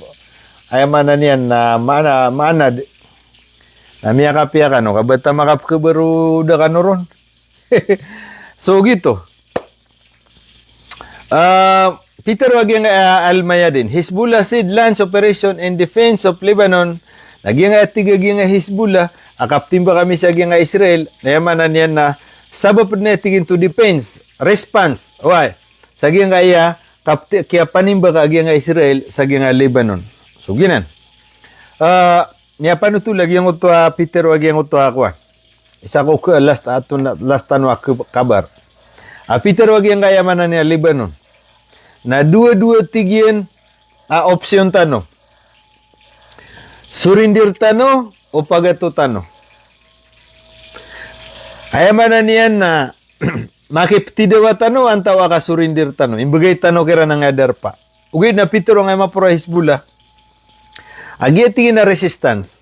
ayaman na niyan na manad. Na miyaka-piya ka no. Kabata makapkabaru da ka no ron. So gitu. Peter Wagyang Almayadin. Hezbollah said lands operation in defense of Lebanon. Nagyang tigaging Hezbollah. Akaptimba kami sa gyang Israel. Nayamanan yan na sabab na tigin to defense. Response. Why? Sa gyang kaya kaya panimba ka gyang Israel sa gyang Lebanon. So ginan. Niya panutulag yung ito Peter Wagyang ito ako. Isa ko last tanwa kabar. Peter Wagyang kaya manan niya Lebanon. Na dua-dua tigyan opsyon tano. Surindir tano o pagato tano. Ayaman na niyan na makiptidawa tano antawa ka surindir tano. Imbagay tano kira ng adar pa. Ugay na pituro nga mapura Hezbollah. Agi tingin na resistance.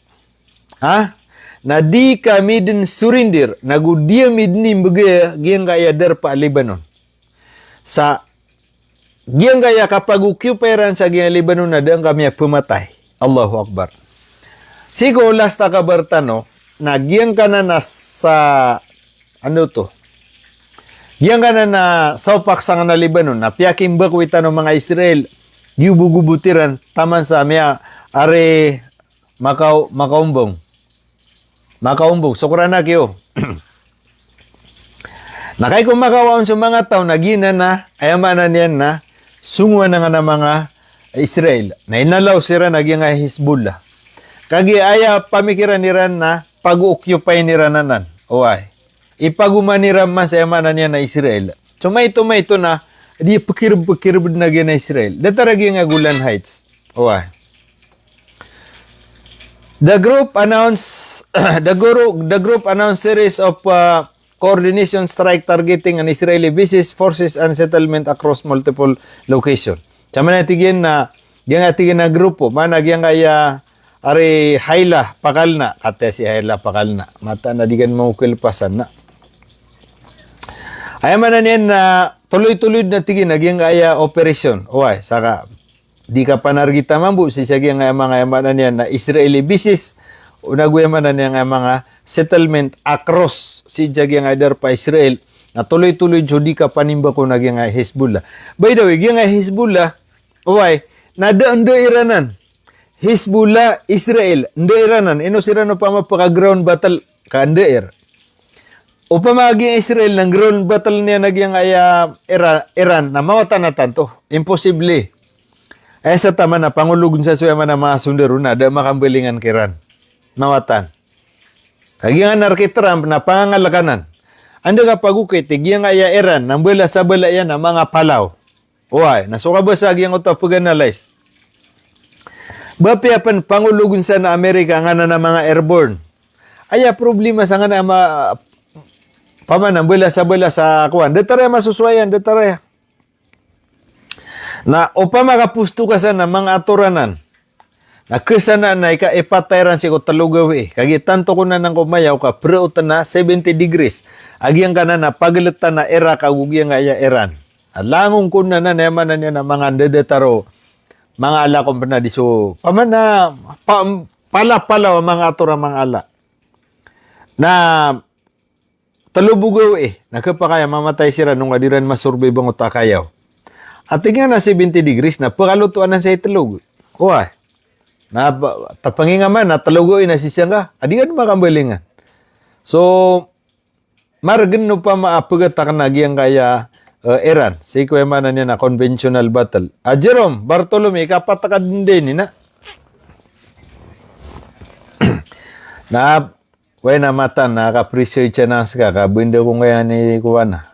Na di kami din surindir. Nagudia midni imbagay giyang kaya adar pa Lebanon. Sa giyang kaya kapag ukyuperan sa giyang Lebanon na dang kami pumatay. Allahu Akbar. Sigo last kabar tano, na giyang ka na sa, giyang ka na sa upaksang na Lebanon, na piyaking bakwita ng mga Israel, gubugubutiran, taman sa miya, are, makaumbong. Makaumbong, sukura na kayo. Nakay kung makawaon sa mga tao, nagina na, ayamanan yan na, sungwa na nga ng mga Israel, na inalaw sila nagyang Hezbollah. Kagi aya pamikiran niran na pag-occupy nirananan. Oay. Ipagumaniran man sa yamanan niya na Israel. So may ito na di pakirb na gina Israel. Dataragi nga Golan Heights. Oay. The group announced series of coordination strike targeting an Israeli bases, forces and settlement across multiple locations. Sama na tigyan na grupo manag yang kaya ari Hayla Pakalna, kate si Hayla Pakalna. Mata na di kan maukilpasan na. Ayaman na niyan na tuloy-tuloy na tigin nagyang kaya operation. Oy, saka di ka panargita mambu si sagyang mga ayaman niyan na Israeli bases o nagwayaman na niya mga settlement across si jagyang adar pa Israel na tuloy-tuloy di ka panimba ko nagyang Hezbollah. By the way, gyang Hezbollah, oy, nada-anda Iranan. Hezbollah, Israel, Iranan, ino sila no pa mapaka-ground battle ka Ndair. O pa maging Israel ng ground battle niya nagyang Iran na mawatan na tanto. Imposible. Ay sa tama na, pangulugun sa suya man na mga sundaro na, da makambilingan kiran. Mawatan. Kaging anarki Trump na pangangalakanan. Anda ka pagukit, gyang Iran, nang bala sa bala yan na mga palaw. Uy, nasuka ba sa gyang utapaganalize? Bapiapan pangulugun sa na Amerika nga na mga airborne. Aya problema sa nga na pamanang bala sa kuwan. Detara masuswayan, detara. Na opa makapusto ka sa na mga aturanan. Na kesana na ipatayran si ko talugaw Kagi tanto ko na nang kumayaw ka, preutan na 70 degrees. Agyang ka na pagalitan na era kagugyang nga Iran. At langong ko na naman na niya na mga dedetaro. Mga ala kong panadiso, pamana, pala-pala mga atura mga ala. Na talubugaw nakapakaya mamatay sila nung adiran masurvey bang utakayaw. At tingnan na 70 degrees na pakalutuan na sa italog. Kuha, na tapanginga man, na talugoy na sisya nga, adigan makambalingan. So, maragin no pa maapagata ka nagyang kaya Iran. Si kuya man niya na conventional battle. Jerome, Bartolome, kapatakad din na. Na, way na mata, naka-appreciate siya na sa kabunda ko ngayon ni Kuwana.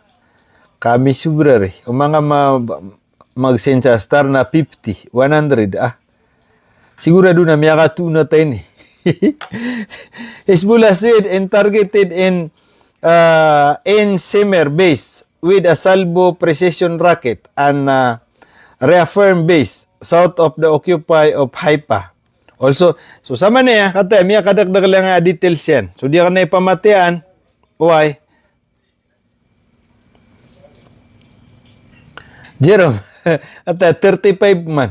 Kami subrari. O mga mag-send sa star na 50, 100, sigurado na miyaka 2 na tayo ni. Hezbollah said and targeted in Semer base with a salvo precision rocket and reaffirm base south of the occupy of Haifa. Also, so sama niya, kata, miya kadagdag lang nga details yan. So, di ka na ipamatian, why? Jerome, kata, 35 man.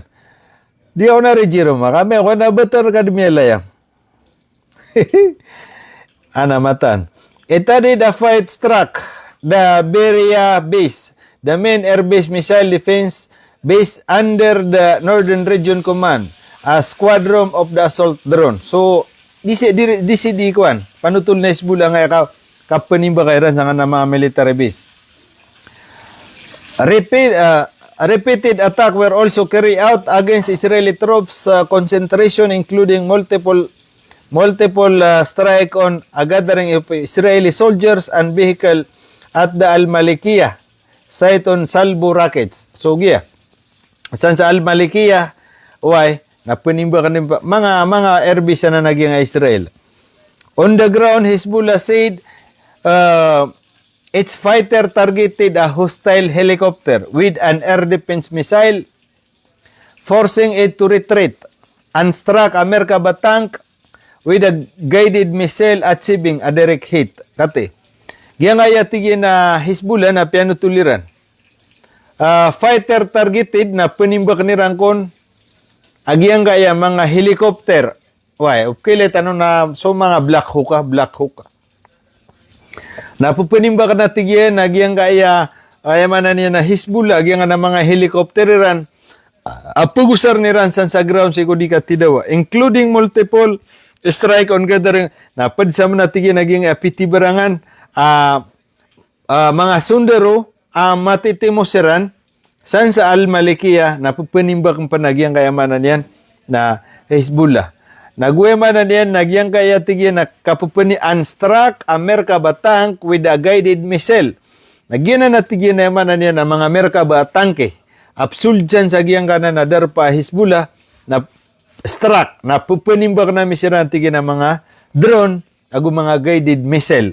Di ako na rin, Jerome. Kami ako na betul ka di miya layang. Matan. Etadi the fight struck the Beria base, the main air base missile defense base under the Northern Region Command, a squadron of the assault drone. So, di kuan. Panutol na Hezbollah nga kapanimba kairan sa nga mga military base. Repeated attack were also carried out against Israeli troops concentration, including multiple strike on a gathering of Israeli soldiers and vehicle at the Al-Malikiya site on salvo rockets. So, saan sa Al-Malikiya, why? Napanimba ka mga airbase na naging Israel. On the ground, Hezbollah said its fighter targeted a hostile helicopter with an air defense missile, forcing it to retreat, and struck a Merkaba tank with a guided missile achieving a direct hit. Kati, giyang tigin na Hezbollah na pianutuliran. Fighter targeted na panimbak ni Rangkon, agiyang gaya mga helicopter. Why? Ukilit na, so mga Black Hawk. Napupanimbak na tigyan, agiyang gaya, ayaman na niya na Hezbollah, agiyang na mga helicopteriran, apugusar ni Ransan sa ground si Kudika Tidawa, including multiple strike on gathering, napadsa mo na tigyan naging apitibarangan, mga sundaro, matitimoseran, saan sa Al-Malikiya, napupanimbak ang panagyang kayamanan yan na Hezbollah. Nagwemanan yan, nagyang kaya tigyan na kapupani unstruck a Merkaba tank with a guided missile. Nagyan na tigyan na yamanan yan ang mga Merkaba tanke. Absul dyan sa giyang kanan na darpa Hezbollah na struck, na pupanimbak na misiran tigyan na mga drone, ago mga guided missile.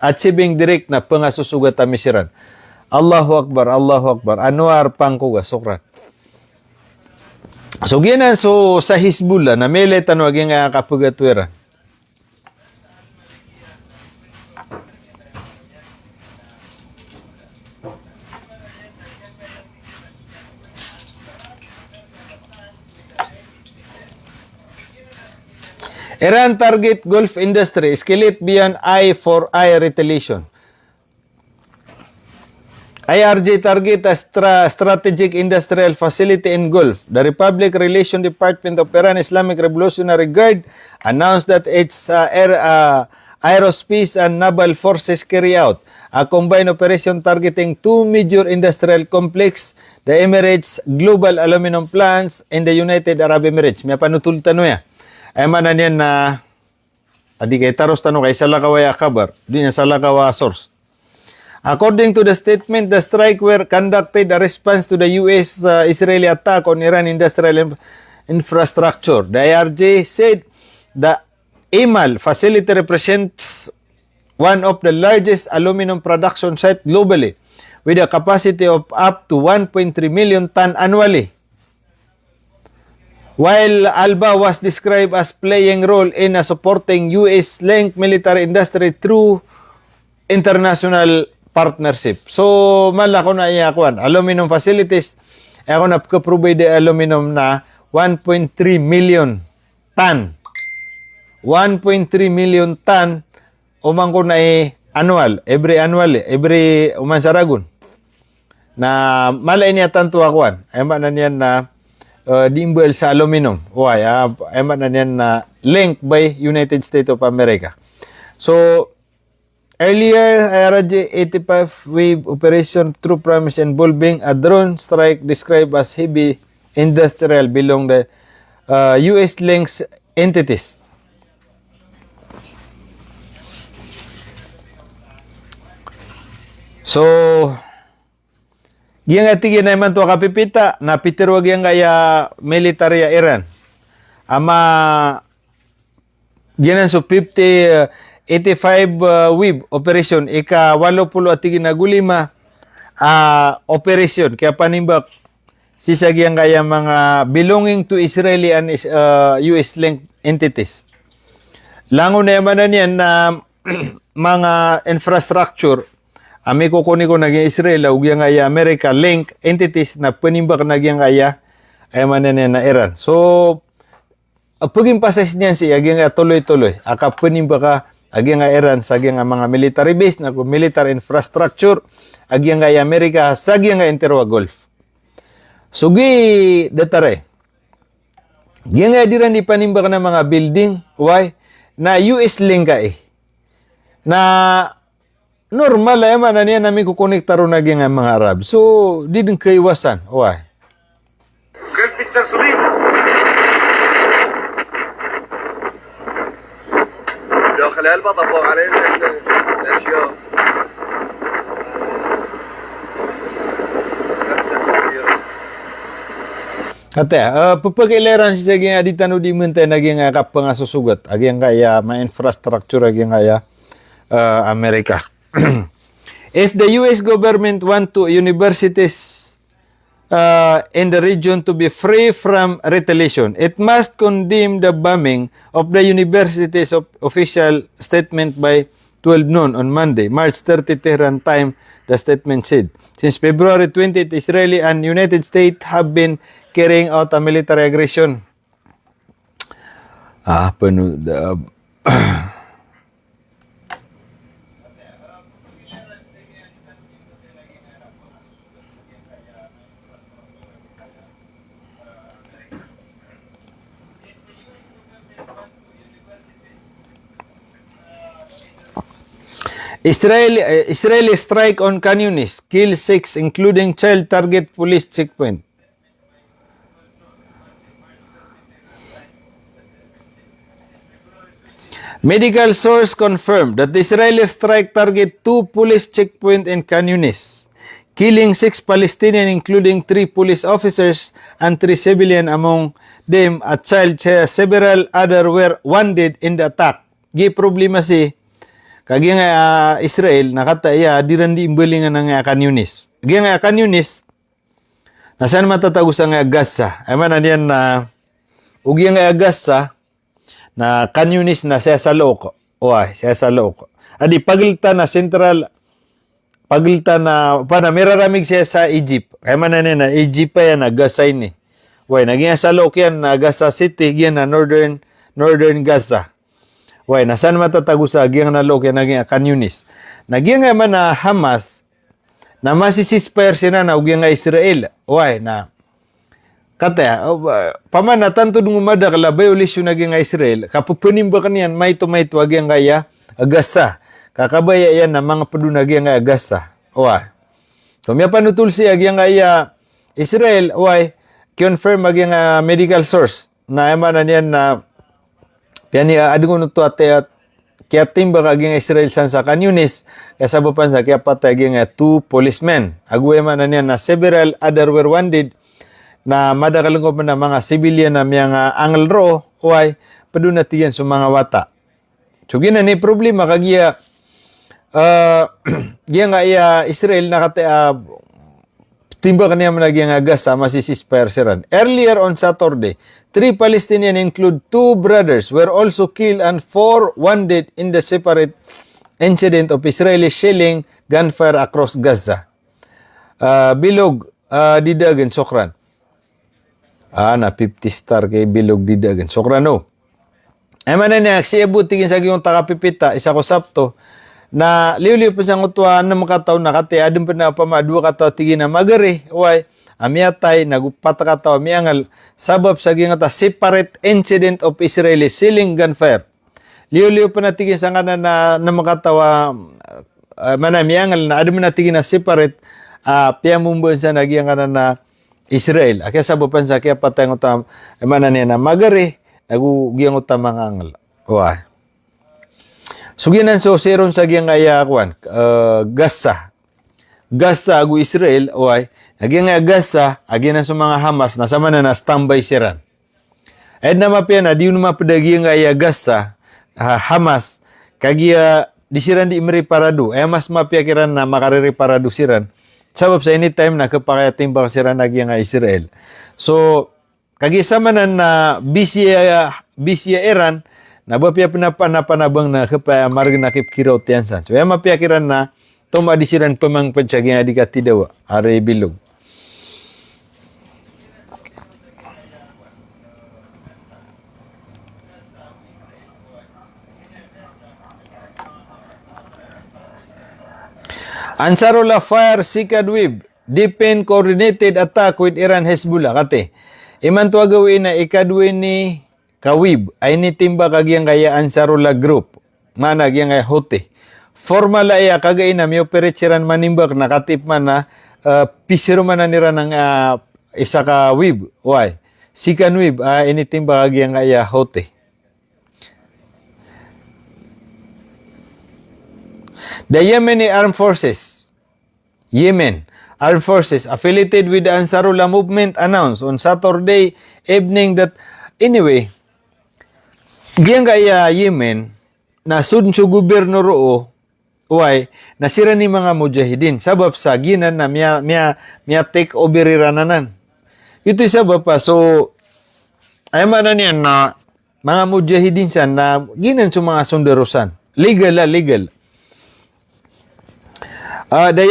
Achieving direct na pangasusugat na misiran. Allahu Akbar, Allahu Akbar. Anwar pangkuga, sukran. So, sa Hezbollah, na mele tanong aging kapugatwera. Iran target Gulf industry, escalate beyond eye for eye retaliation. IRG target a strategic industrial facility in Gulf. The Republic Relations Department of Iran Islamic Revolutionary Guard announced that its aerospace and naval forces carry out a combined operation targeting two major industrial complex, the Emirates Global Aluminum Plants in the United Arab Emirates. May panutul tanong ya. Ay manan yan na adi kay taros tanong kay salakawaya kabar. Di niya salakawa source. According to the statement, the strike were conducted a response to the U.S.-Israeli attack on Iran industrial infrastructure. The IRG said the EMAL facility represents one of the largest aluminum production sites globally with a capacity of up to 1.3 million ton annually. While Alba was described as playing role in supporting U.S.-linked military industry through international partnership. So, malako na iyakuan. Aluminum facilities, ako na provide aluminum na 1.3 million ton. 1.3 million ton umang ko na annual, every umansaragon. Na malay niya tanto akuan. Ayman na niyan na diimbel sa aluminum. Ayman na niyan na linked by United States of America. So, Earlier, IRJ-85 wave operation True Promise involving a drone strike described as heavy industrial belong the US links entities. So, giyang atigin naman to kapipita na pitirwag yang kaya military ya Iran. Ama ginan so 85 wave operation ika 80 at ginagulima operation kaya panimbak sisagyan kaya mga belonging to Israeli and US linked entities. Lango na yaman na niyan na mga infrastructure ami kukuni ko naging Israel ug yang kaya America link entities na panimbak nagyang kaya ay man na Iran. So paging pasas niyan si aging tuloy-tuloy aka panimbak ka aging nga Iran sa aging mga military base na military infrastructure aging nga Amerika sa aging nga Interwa Gulf. Sugi datare. Giyang nga diran di panimbak na mga building why na US link ka na normal ay man niya namin kukonekta ron aging nga mga Arab. So di din kaiwasan why. Good picture Sudeep. داخل علبة طبقوا علينا الأشياء نفسها كبيرة. Kate, pagpakilaran si saging aditan o di mentay naging kapangasusugat aging kaya ma-infrastructure aging kaya Amerika. If the US government want to universities in the region to be free from retaliation, it must condemn the bombing of the university's official statement by 12 noon on Monday, March 30 Tehran time, the statement said. Since February 20th, Israeli and United States have been carrying out a military aggression. Israeli strike on Khan Yunis, kill 6 including child target police checkpoint. Medical source confirmed that the Israeli strike target 2 police checkpoint in Khan Yunis, killing 6 Palestinians including 3 police officers and 3 civilians, among them a child. Several others were wounded in the attack. Gi problema si kagi nga Israel nakataya diran di imbelingan nga Khan Yunis. Kagi nga Khan Yunis nasan matatagos nga Gaza. Ay man diyan na ugi nga Gaza na Khan Yunis na siya sa loko. Siya sa loko. Adi pagilta na central pagilta na miraramig siya sa Egypt. Ay man na Egypt pa yan na Gaza ini. Naging sa loko yan na Gaza City yan na northern Gaza. Nasan matatagos sa aging na loko yan naging Khan Yunis. Naging nga man na Hamas na masisispair siya na uging nga Israel. Na kata paman na tanto dung umada kala violation naging nga Israel kapupunin ba kaniyan may to aging kaya Gaza. Kakabaya yan na mga padunaging nga Gaza. Kumya panutul siya aging kaya Israel confirm aging medical source na eman na niyan na yani adungo no to ate kaya timba kaging Israel san sa Khan Yunis kaya sabapan sa kaya patay aging 2 policemen. Agwe man na niyan na several other were wounded na madakalungkop na mga civilian na mga angel ro padunatiyan sa mga wata. So gina ni problema kagiya giya nga Israel nakata timba kaniya managing Gaza masisispair siran. Earlier on Saturday, 3 Palestinians include 2 brothers were also killed and 4 wounded in the separate incident of Israeli shelling gunfire across Gaza. Bilog didagan sokran. Na 50 star kay bilog didagan sokran no. Ay man na siya butigin sa giyong takapipita isa ko sapto na liw-liw pa siyang utuan na makataw na kati adun pa na pamadua kataw tigin na magari amiatay nagupatakaw miangal sabab sa gingata separate incident of Israeli selling gunfire liyo-liyo pa natigin sa kanan na makatawa manamiyangal na ado mo natigin na separate piyamumbuan sa nagyang kanan na Israel. Kaya sa bupan sa kaya patay ng utam manan niya na magari nagugiyang utam mga angal. Wah. Suginan so seron sa giyang ayakwan Gaza. Gaza agu Israel oy nagyang Gaza agyan sa mga Hamas na sama na standby siran. Ed na mapya na di numa pedagi nga ya Gaza Hamas kagia disiran di imri paradu mas mapya kiran na makariri paradu siran sabab sa anytime na kapakaya timbang siran nagi nga Israel. So kagi sama na busy Iran na bapya pinapanabang na kapaya marg nakip kiraw tiyansan. So mapya kiran na tuma disiran pemang pencagi nga di katidawa are bilog. Ansarullah fire Sikadwib, deepen coordinated attack with Iran Hezbollah. Kate, iman to gawin na ikadwin ni Kawib, ay ni timba kagyang kaya Ansarullah group, mana gyang kaya Houthi. Formal ay kagay na may operatiran manimbak na katip man na pisiro man na nira ng isa ka Wib. Why? Sikanwib, ini timba kagyang kaya Houthi. The Yemeni Armed Forces, Yemen Armed Forces affiliated with the Ansarullah movement announced on Saturday evening that anyway, giyang kaya Yemen na sunso gobyerno roo why nasira ni mga mujahidin sabab sa ginan na miya take over irananan. Ito sabab pa so ay manan yan na mga mujahidin sa na ginan sa mga sunderosan. Legal. The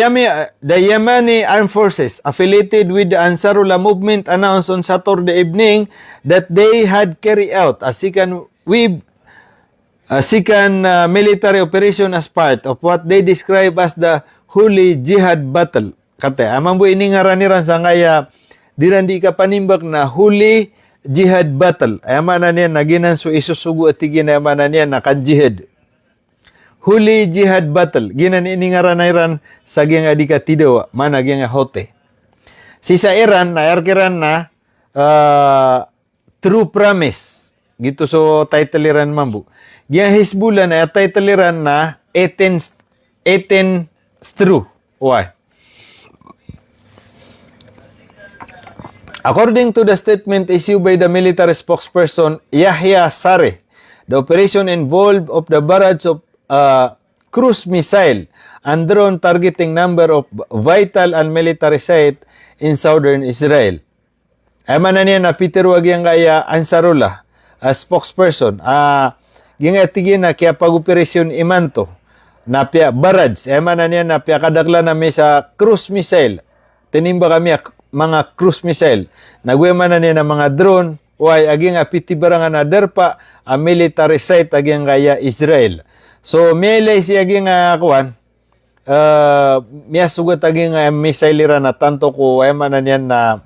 Yemeni Armed Forces affiliated with the Ansarullah movement announced on Saturday evening that they had carried out a second military operation as part of what they describe as the Holy Jihad Battle. Kate, amang bu ini ngaraniran sa ngaya diran di ka panimbak na Holy Jihad Battle. Ayama na niya naginan so isusugu at tigin ayama na niya na kan-jihad. Holy Jihad Battle. Ginan iningaranayran sa giyang adika tidawa. Mana giyang Houthi. Si sa Iran, naarkiran na True Promise. Gitu so title iran mambu. Giyang Hezbollah na title iran na 18 True. Why? According to the statement issued by the military spokesperson Yahya Sareh, the operation involved of the barrage of cruise missile and drone targeting number of vital and military sites in southern Israel. Ay man niya na Peter wag yang kaya Ansarullah spokesperson. Gingatigin na kaya pag-operasyon imanto na pia barrage. Ay man niya na pia kadagla na may sa cruise missile. Tinimba kami mga cruise missile. Nagwe man niya na mga drone. Why aging apitibarangan na derpa a military site aging kaya Israel. So, miyalay siya aging miya sugat aging missile na tanto ko ay manan yan na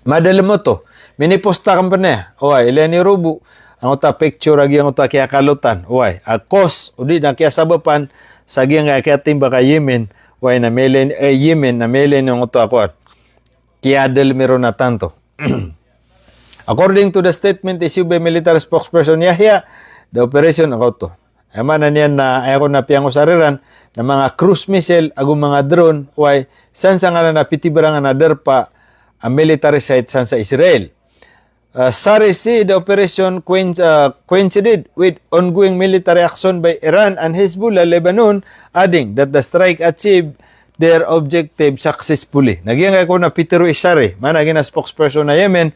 madala mo to. Miniposta ka pa niya. Oy, ilan ni Rubu. Ang uta picture aging uta kaya kalutan. Oy, kos, udi na kaya sabapan sa aging kaya timba ka Yemen. Oy, na melen Yemen na melen yung uta ko. Kaya del meron na tanto. According to the statement issued by military spokesperson Yahya, the operation ako to. Ema na niyan na ayaw na piyang usariran na mga cruise missile agong mga drone why san sa nga na pitibarang na derpa a military site san sa Israel. Sareh said the operation coincided with ongoing military action by Iran and Hezbollah Lebanon, adding that the strike achieved their objective successfully. Nagyang ako na Peter Sareh, managing na spokesperson na Yemen.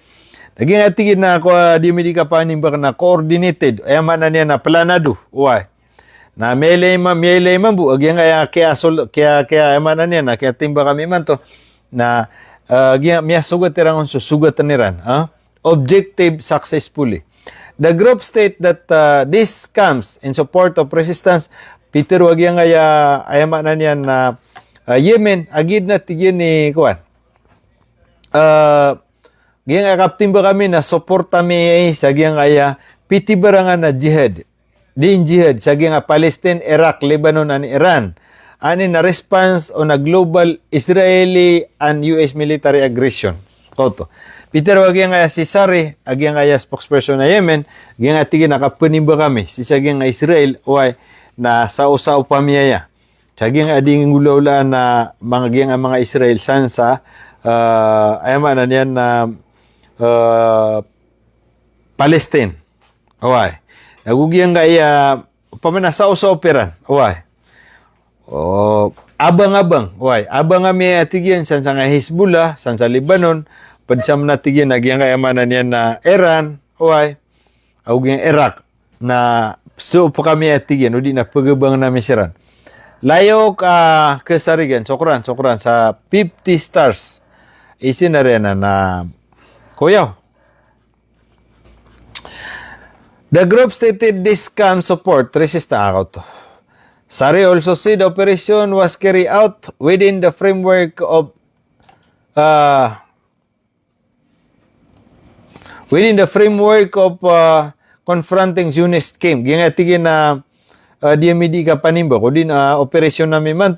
Naging atigin na ako di medika panimbak na coordinated ay man na niya na planado. Why? Na mele mambu agyan kaya man na niya na kaya timba kami man to na miya sugat tirang susugat niran. Objective successfully. The group state that this comes in support of resistance Peter agyan kaya ay man na niya na Yemen agid na tigin ni kuan. Giyang akaptin ba kami na suporta mi sa giyang kaya pitibarangan na jihad. din jihad sa nga Palestine, Iraq, Lebanon, and Iran. Ani na response on a global Israeli and US military aggression. Koto. Peter, wag nga si Sari, agi nga spokesperson na Yemen, agi nga tigi nakapanimba kami, si sagi nga Israel, way, na sao-sao pamiyaya. Sagi nga ading gulaula na mga Israel sansa, ayaman na niyan na Palestine. Way. Nagugiyang nga pamana sao-sao peran. Way. Abang-abang. Way. Abang nga may atigyan san sa nga Hezbollah, san sa Lebanon, padsam na tigyan, nagyang kayamanan niyan na Iran, way. Auging Iraq, na so pa kami atigyan, o di na pagabang namin siran. Layo ka kesarigan, sokran, sa 50 stars. Isin na rin na kuyaw. The group stated this can support resista ako to. Sari also said the operation was carried out within the framework of confronting Zionist scheme. Gingatigin na DMD ka panimba ko din operasyon namin man to.